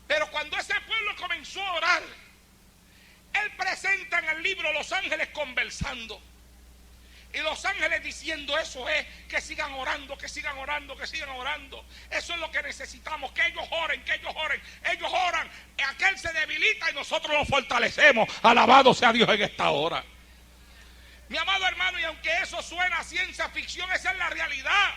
Pero cuando ese pueblo comenzó a orar, él presenta en el libro los ángeles conversando. Y los ángeles diciendo, eso es, que sigan orando, que sigan orando, que sigan orando. Eso es lo que necesitamos, que ellos oren, que ellos oren. Ellos oran, aquel se debilita y nosotros lo fortalecemos. Alabado sea Dios en esta hora. Mi amado hermano, y aunque eso suena a ciencia ficción, esa es la realidad.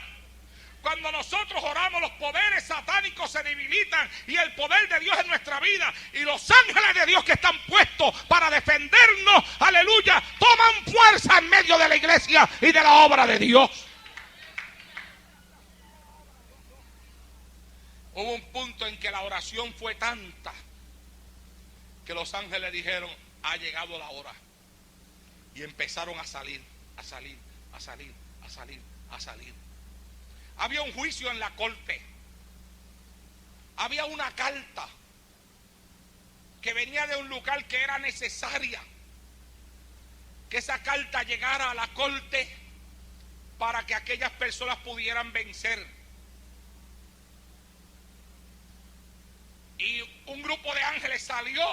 Cuando nosotros oramos, los poderes satánicos se debilitan y el poder de Dios en nuestra vida y los ángeles de Dios que están puestos para defendernos, aleluya, toman fuerza en medio de la iglesia y de la obra de Dios. Hubo un punto en que la oración fue tanta que los ángeles dijeron: ha llegado la hora. Y empezaron a salir, a salir, a salir, a salir, a salir. Había un juicio en la corte. Había una carta que venía de un lugar que era necesaria que esa carta llegara a la corte para que aquellas personas pudieran vencer. Y un grupo de ángeles salió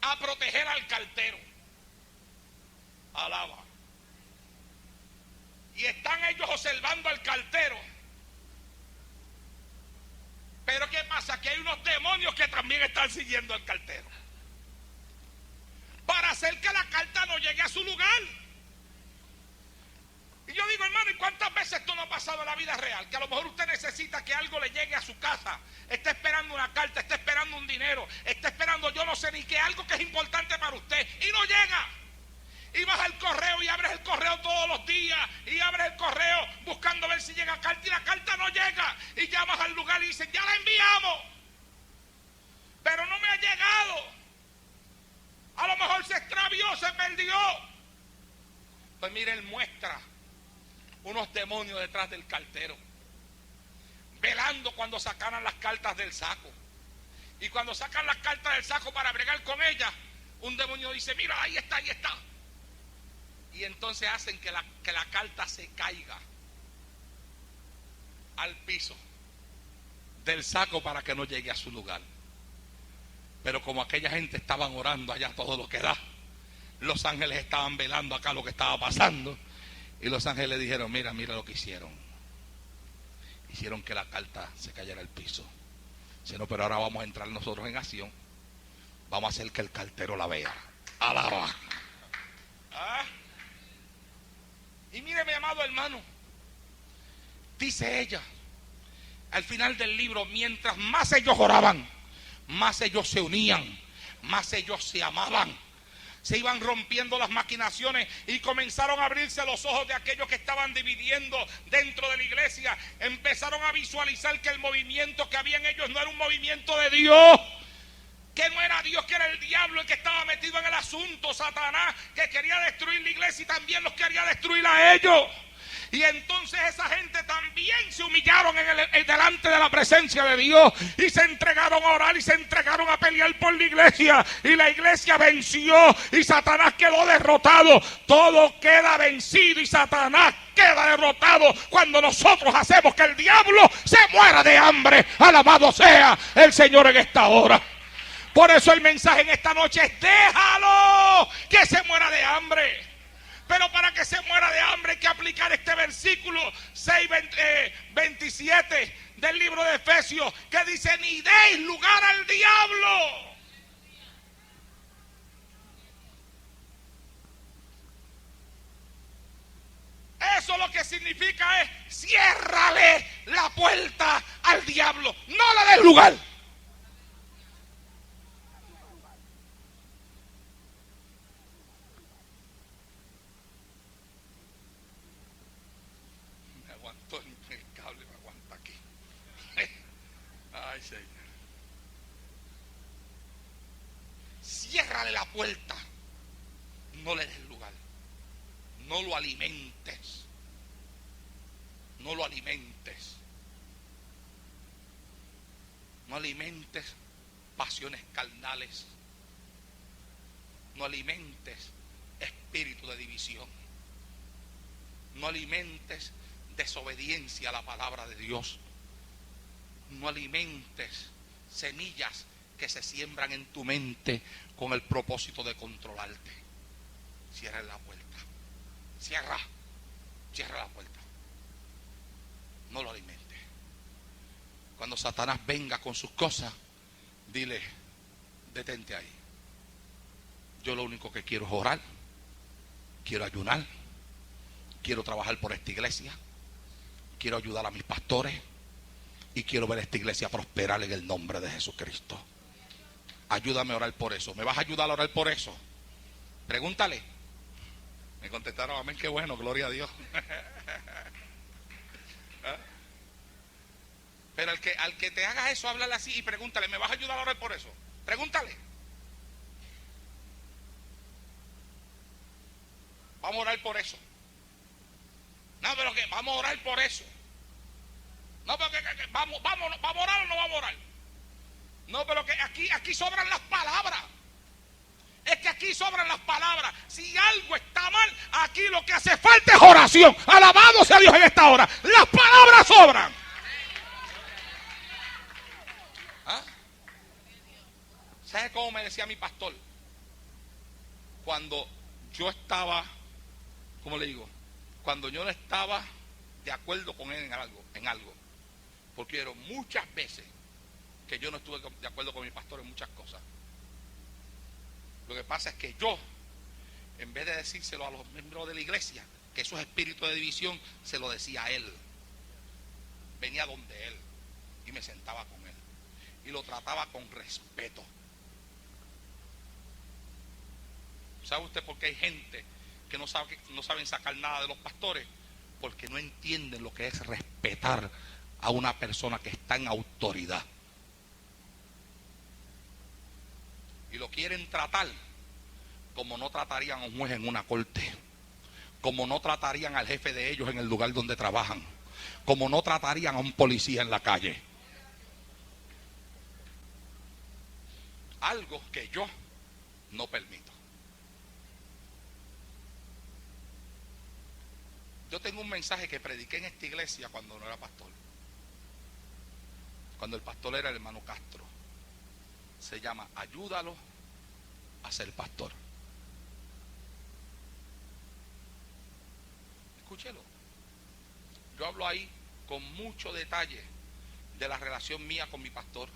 a proteger al cartero. Alaba. Y están ellos observando al cartero. Pero ¿qué pasa? Que hay unos demonios que también están siguiendo al cartero para hacer que la carta no llegue a su lugar. Y yo digo, hermano, ¿y cuántas veces esto no ha pasado en la vida real? Que a lo mejor usted necesita que algo le llegue a su casa. Está esperando una carta, está esperando un dinero, está esperando yo no sé ni qué, algo que es importante para usted y no llega. Y vas al correo y abres el correo todos los días y abres el correo buscando ver si llega carta y la carta no llega. Y llamas al lugar y dicen: ya la enviamos, pero no me ha llegado. A lo mejor se extravió, se perdió. Pues mire, él muestra unos demonios detrás del cartero, velando cuando sacaran las cartas del saco. Y cuando sacan las cartas del saco para bregar con ellas, un demonio dice: mira, ahí está, ahí está. Y entonces hacen que la carta se caiga al piso del saco para que no llegue a su lugar. Pero como aquella gente estaban orando allá todo lo que da, los ángeles estaban velando acá lo que estaba pasando. Y los ángeles dijeron: mira, mira lo que hicieron. Hicieron que la carta se cayera al piso. Dice: no, pero ahora vamos a entrar nosotros en acción. Vamos a hacer que el cartero la vea. Alaba. ¿Ah? Y mire, mi amado hermano, dice ella al final del libro: mientras más ellos oraban, más ellos se unían, más ellos se amaban. Se iban rompiendo las maquinaciones y comenzaron a abrirse los ojos de aquellos que estaban dividiendo dentro de la iglesia. Empezaron a visualizar que el movimiento que había en ellos no era un movimiento de Dios, que no era Dios, que era el diablo el que estaba metido en el asunto, Satanás, que quería destruir la iglesia y también los quería destruir a ellos. Y entonces esa gente también se humillaron delante de la presencia de Dios y se entregaron a orar y se entregaron a pelear por la iglesia, y la iglesia venció y Satanás quedó derrotado. Todo queda vencido y Satanás queda derrotado cuando nosotros hacemos que el diablo se muera de hambre. Alabado sea el Señor en esta hora. Por eso el mensaje en esta noche es: déjalo que se muera de hambre. Pero para que se muera de hambre hay que aplicar este versículo 6:27 del libro de Efesios, que dice: ni deis lugar al diablo. Eso lo que significa es: ciérrale la puerta al diablo, no le des lugar. El cable me aguanta aquí. Ay, Señor. Ciérrale la puerta, no le des lugar, no lo alimentes, no lo alimentes, no alimentes pasiones carnales, no alimentes espíritu de división, no alimentes desobediencia a la palabra de Dios, no alimentes semillas que se siembran en tu mente con el propósito de controlarte. Cierra la puerta, cierra la puerta, no lo alimentes. Cuando Satanás venga con sus cosas, dile: detente ahí, yo lo único que quiero es orar, quiero ayunar, quiero trabajar por esta iglesia, quiero ayudar a mis pastores y quiero ver esta iglesia prosperar en el nombre de Jesucristo. Ayúdame a orar por eso. ¿Me vas a ayudar a orar por eso? Pregúntale. Me contestaron, amén, qué bueno, gloria a Dios. Pero al que te haga eso, háblale así y pregúntale, ¿me vas a ayudar a orar por eso? Pregúntale. Vamos a orar por eso. No, pero que vamos a orar por eso. No, pero que vamos a orar o no vamos a orar. No, pero que aquí sobran las palabras. Es que aquí sobran las palabras. Si algo está mal, aquí lo que hace falta es oración. Alabado sea Dios en esta hora. Las palabras sobran. ¿Ah? ¿Sabe cómo me decía mi pastor? Cuando yo estaba, ¿cómo le digo? Cuando yo no estaba de acuerdo con él en algo. Porque eran muchas veces que yo no estuve de acuerdo con mi pastor en muchas cosas. Lo que pasa es que yo, en vez de decírselo a los miembros de la iglesia, que esos espíritus de división, se lo decía a él. Venía donde él y me sentaba con él. Y lo trataba con respeto. ¿Sabe usted por qué hay gente que no saben sacar nada de los pastores? Porque no entienden lo que es respetar a una persona que está en autoridad. Y lo quieren tratar como no tratarían a un juez en una corte, como no tratarían al jefe de ellos en el lugar donde trabajan, como no tratarían a un policía en la calle. Algo que yo no permito. Yo tengo un mensaje que prediqué en esta iglesia cuando no era pastor. Cuando el pastor era el hermano Castro. Se llama Ayúdalo a ser pastor. Escúchelo. Yo hablo ahí con mucho detalle de la relación mía con mi pastor.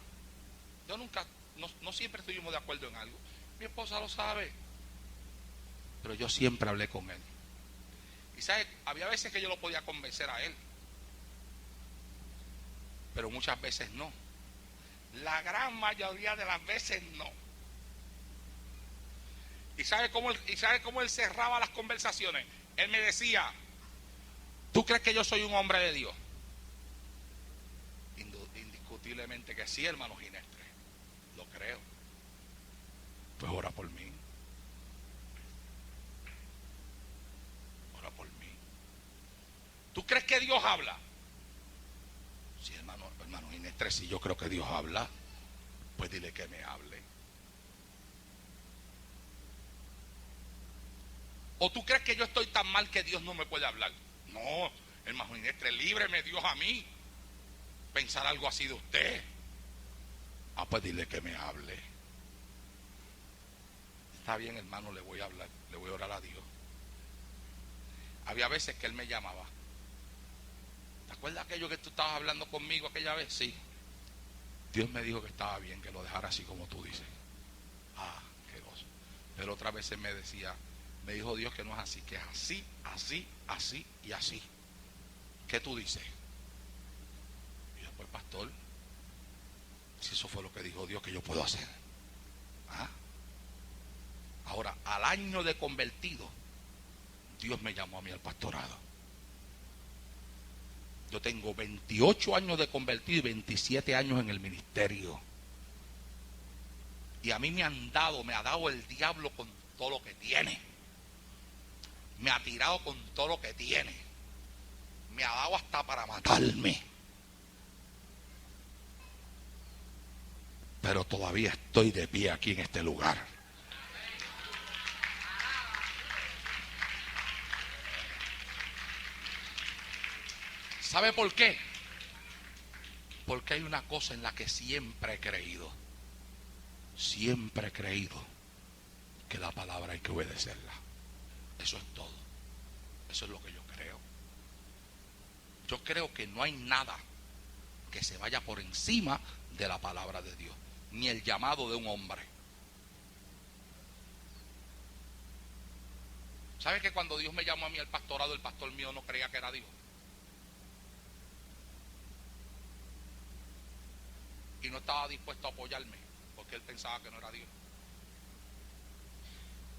Yo no siempre estuvimos de acuerdo en algo. Mi esposa lo sabe. Pero yo siempre hablé con él. Y ¿sabe? Había veces que yo lo podía convencer a él. Pero muchas veces no. La gran mayoría de las veces no. ¿Y sabe cómo él cerraba las conversaciones? Él me decía, ¿tú crees que yo soy un hombre de Dios? Indiscutiblemente que sí, hermano Ginestre. Lo creo. Pues ora por mí. Ora por mí. ¿Tú crees que Dios habla? Sí, hermano Ginestre, si yo creo que Dios habla, pues dile que me hable. ¿O tú crees que yo estoy tan mal que Dios no me puede hablar? No, hermano Ginestre, líbreme Dios a mí pensar algo así de usted. Ah, pues dile que me hable. Está bien, hermano, le voy a hablar, le voy a orar a Dios. Había veces que él me llamaba. ¿Te acuerdas aquello que tú estabas hablando conmigo aquella vez? Sí. Dios me dijo que estaba bien, que lo dejara así como tú dices. Ah, qué gozo. Pero otra vez él me decía, me dijo Dios que no es así, que es así, así, así y así. ¿Qué tú dices? Y después, pastor, si eso fue lo que dijo Dios, ¿qué yo puedo hacer? ¿Ah? Ahora, al año de convertido, Dios me llamó a mí al pastorado. Yo tengo 28 años de convertido y 27 años en el ministerio. Y a mí me ha dado el diablo con todo lo que tiene. Me ha tirado con todo lo que tiene. Me ha dado hasta para matarme. Pero todavía estoy de pie aquí en este lugar. ¿Sabe por qué? Porque hay una cosa en la que siempre he creído. Siempre he creído que la palabra hay que obedecerla. Eso es todo. Eso es lo que yo creo. Yo creo que no hay nada que se vaya por encima de la palabra de Dios, ni el llamado de un hombre. ¿Sabe que cuando Dios me llamó a mí al pastorado, el pastor mío no creía que era Dios? Y no estaba dispuesto a apoyarme porque él pensaba que no era Dios.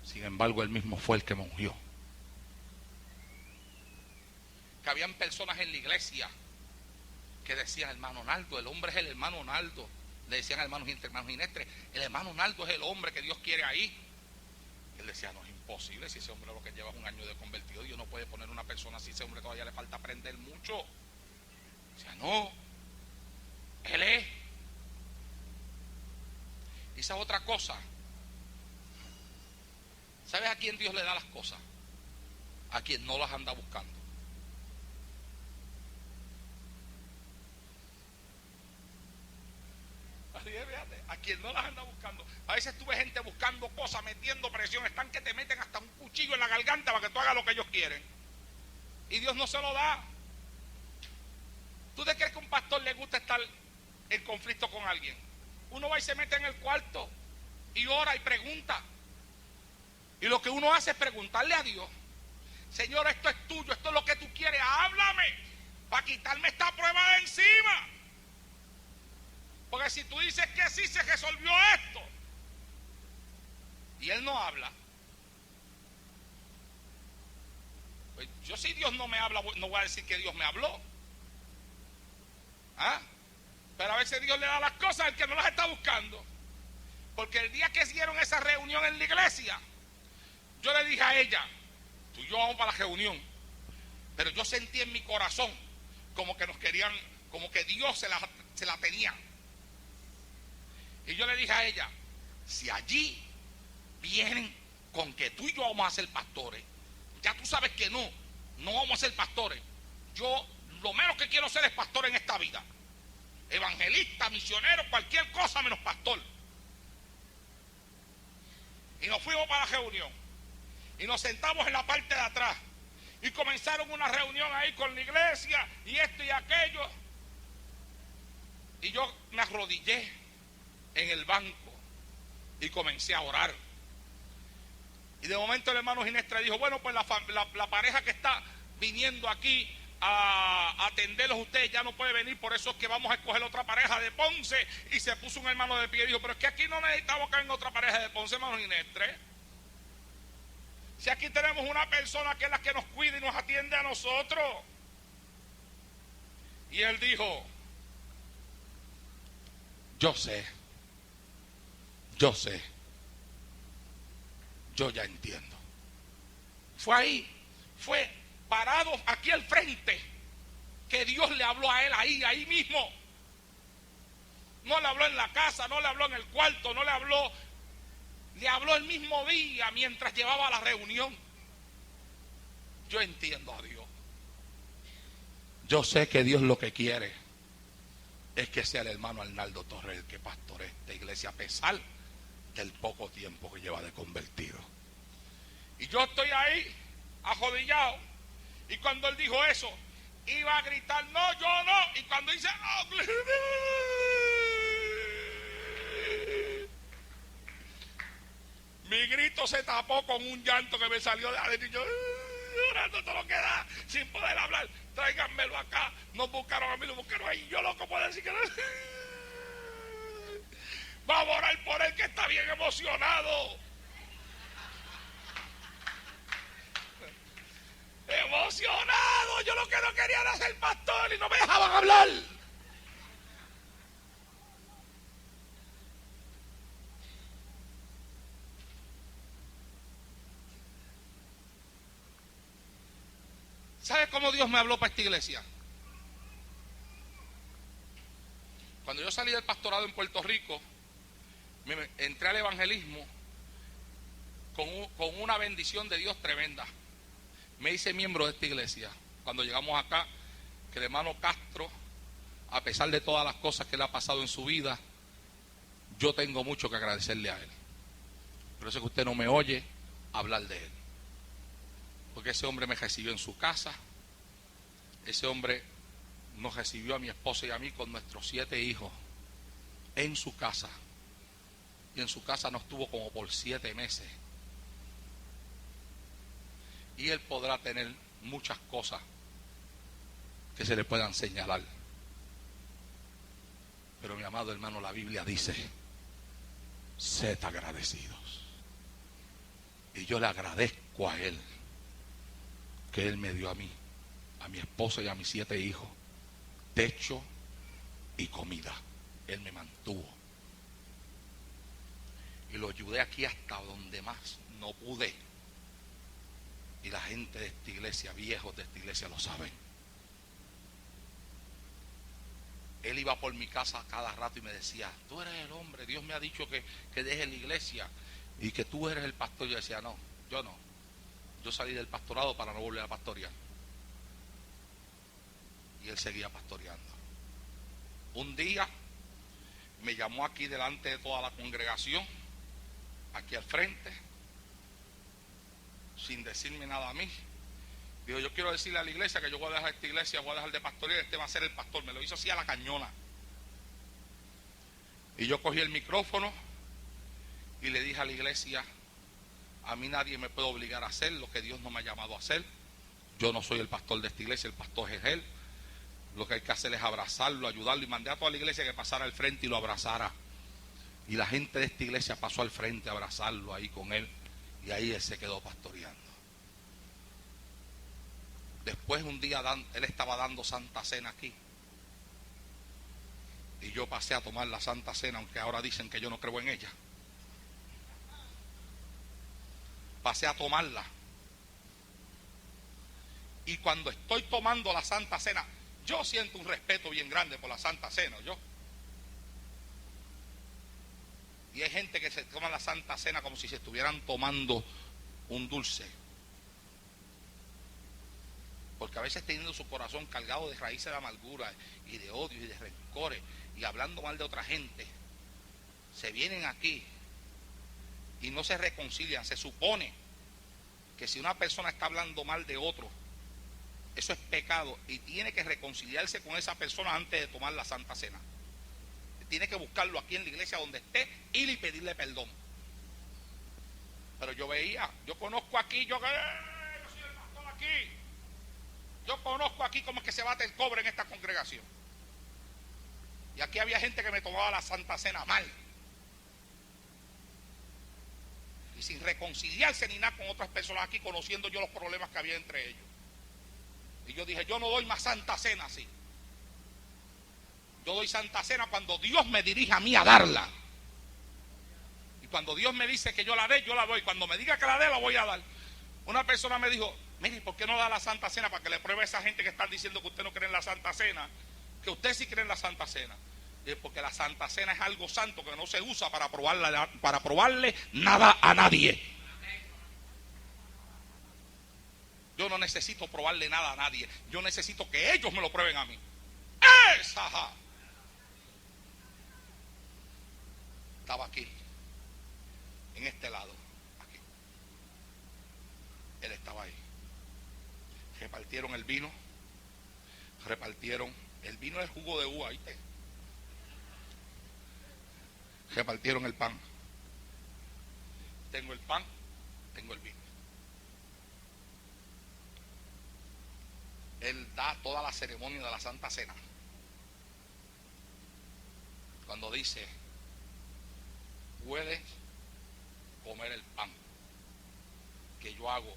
Sin embargo, él mismo fue el que me ungió. Que habían personas en la iglesia que decían: hermano Naldo, el hombre es el hermano Naldo. Le decían a hermano Ginestre: el hermano Naldo es el hombre que Dios quiere ahí. Él decía: no, es imposible, si ese hombre lo que lleva es un año de convertido, Dios no puede poner una persona así, ese hombre todavía le falta aprender mucho. Decía: no, él es. Y esa otra cosa, ¿sabes a quién Dios le da las cosas? A quien no las anda buscando. Así es, fíjate, a quien no las anda buscando. A veces tú ves gente buscando cosas, metiendo presión, están que te meten hasta un cuchillo en la garganta para que tú hagas lo que ellos quieren. Y Dios no se lo da. ¿Tú te crees que a un pastor le gusta estar en conflicto con alguien? Uno va y se mete en el cuarto y ora y pregunta. Y lo que uno hace es preguntarle a Dios: Señor, esto es tuyo, esto es lo que tú quieres, háblame para quitarme esta prueba de encima. Porque si tú dices que sí, se resolvió esto, y él no habla, pues yo, si Dios no me habla, no voy a decir que Dios me habló. ¿Ah? Pero a veces Dios le da las cosas al que no las está buscando. Porque el día que hicieron esa reunión en la iglesia, yo le dije a ella: tú y yo vamos para la reunión, pero yo sentí en mi corazón como que nos querían, como que Dios se la tenía. Y yo le dije a ella: si allí vienen con que tú y yo vamos a ser pastores, ya tú sabes que no vamos a ser pastores. Yo lo menos que quiero ser es pastor en esta vida. Evangelista, misionero, cualquier cosa menos pastor. Y nos fuimos para la reunión. Y nos sentamos en la parte de atrás. Y comenzaron una reunión ahí con la iglesia, y esto y aquello. Y yo me arrodillé en el banco y comencé a orar. Y de momento el hermano Ginestre dijo: bueno, pues la pareja que está viniendo aquí a atenderlos ustedes ya no puede venir, por eso es que vamos a escoger otra pareja de Ponce. Y se puso un hermano de pie y dijo: pero es que aquí no necesitamos que venga otra pareja de Ponce, hermano Ginestre. Si aquí tenemos una persona que es la que nos cuida y nos atiende a nosotros. Y él dijo: yo sé, yo ya entiendo. Fue ahí, fue parado aquí al frente, que Dios le habló a él ahí mismo. No le habló en la casa, no le habló en el cuarto, no le habló el mismo día mientras llevaba la reunión. Yo entiendo a Dios. Yo sé que Dios lo que quiere es que sea el hermano Arnaldo Torres el que pastore esta iglesia, a pesar del poco tiempo que lleva de convertido. Y yo estoy ahí arrodillado, y cuando él dijo eso, iba a gritar: no, yo no. Y cuando dice no, mi grito se tapó con un llanto que me salió de adentro, y yo llorando todo lo que da, sin poder hablar. Tráiganmelo acá. Nos buscaron a mí, lo buscaron ahí. Yo loco puedo decir que no. Vamos a orar por él, que está bien emocionado. Emocionado. Yo lo que no quería era ser pastor y no me dejaban hablar. ¿Sabes cómo Dios me habló para esta iglesia? Cuando yo salí del pastorado en Puerto Rico, entré al evangelismo con una bendición de Dios tremenda. Me hice miembro de esta iglesia. Cuando llegamos acá, que el hermano Castro, a pesar de todas las cosas que le ha pasado en su vida, yo tengo mucho que agradecerle a él. Por eso es que usted no me oye hablar de él. Porque ese hombre me recibió en su casa. Ese hombre nos recibió a mi esposa y a mí con nuestros 7 hijos en su casa. Y en su casa nos tuvo como por 7 meses. Y él podrá tener muchas cosas que se le puedan señalar. Pero mi amado hermano, la Biblia dice: sed agradecidos. Y yo le agradezco a él que él me dio a mí, a mi esposa y a mis 7 hijos, techo y comida. Él me mantuvo. Y lo ayudé aquí hasta donde más no pude. Y la gente de esta iglesia, viejos de esta iglesia, lo saben. Él iba por mi casa cada rato y me decía: tú eres el hombre, Dios me ha dicho que deje la iglesia y que tú eres el pastor. Yo decía: no, yo no. Yo salí del pastorado para no volver a pastorear. Y él seguía pastoreando. Un día me llamó aquí delante de toda la congregación, aquí al frente, sin decirme nada a mí. Dijo: yo quiero decirle a la iglesia que yo voy a dejar esta iglesia, voy a dejar de pastorear, este va a ser el pastor. Me lo hizo así a la cañona. Y yo cogí el micrófono y le dije a la iglesia: a mí nadie me puede obligar a hacer lo que Dios no me ha llamado a hacer. Yo no soy el pastor de esta iglesia, el pastor es él. Lo que hay que hacer es abrazarlo, ayudarlo. Y mandé a toda la iglesia que pasara al frente y lo abrazara. Y la gente de esta iglesia pasó al frente a abrazarlo ahí con él. Y ahí él se quedó pastoreando. Después un día él estaba dando Santa Cena aquí. Y yo pasé a tomar la Santa Cena, aunque ahora dicen que yo no creo en ella. Pasé a tomarla. Y cuando estoy tomando la Santa Cena, yo siento un respeto bien grande por la Santa Cena, yo. Y hay gente que se toma la Santa Cena como si se estuvieran tomando un dulce. Porque a veces teniendo su corazón cargado de raíces de amargura y de odio y de rencores y hablando mal de otra gente, se vienen aquí y no se reconcilian. Se supone que si una persona está hablando mal de otro, eso es pecado y tiene que reconciliarse con esa persona antes de tomar la Santa Cena. Tiene que buscarlo aquí en la iglesia donde esté, ir y pedirle perdón. Pero yo veía, yo conozco aquí, yo soy el pastor aquí. Yo conozco aquí cómo es que se bate el cobre en esta congregación. Y aquí había gente que me tomaba la Santa Cena mal. Y sin reconciliarse ni nada con otras personas aquí, conociendo yo los problemas que había entre ellos. Y yo dije: yo no doy más Santa Cena así. Yo doy Santa Cena cuando Dios me dirige a mí a darla. Y cuando Dios me dice que yo la dé, yo la doy. Cuando me diga que la dé, la voy a dar. Una persona me dijo: mire, ¿por qué no da la Santa Cena para que le pruebe a esa gente que están diciendo que usted no cree en la Santa Cena? Que usted sí cree en la Santa Cena. Y porque la Santa Cena es algo santo que no se usa para probarle nada a nadie. Yo no necesito probarle nada a nadie. Yo necesito que ellos me lo prueben a mí. ¡Esa! Estaba aquí, en este lado, aquí. Él estaba ahí. Repartieron el vino. El vino es jugo de uva, ¿viste? Repartieron el pan. Tengo el pan, tengo el vino. Él da toda la ceremonia de la Santa Cena. Cuando dice: puedes comer el pan que yo hago,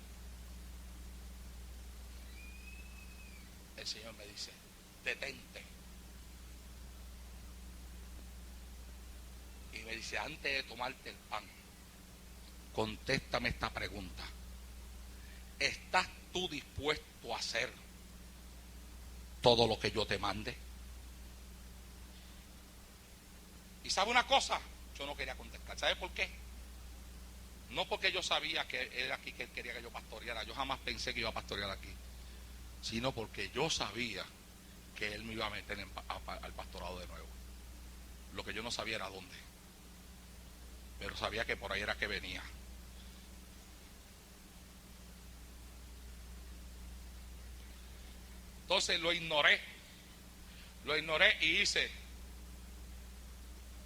el Señor me dice: detente. Y me dice: antes de tomarte el pan, contéstame esta pregunta: ¿estás tú dispuesto a hacer todo lo que yo te mande? Y ¿sabe una cosa? Yo no quería contestar. ¿Sabe por qué? No porque yo sabía que era aquí que él quería que yo pastoreara. Yo jamás pensé que iba a pastorear aquí. Sino porque yo sabía que él me iba a meter al pastorado de nuevo. Lo que yo no sabía era dónde. Pero sabía que por ahí era que venía. Entonces lo ignoré y hice: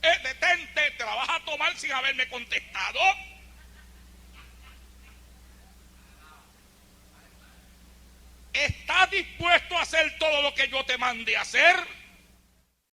detente, te la vas a tomar sin haberme contestado. ¿estás dispuesto a hacer todo lo que yo te mande a hacer?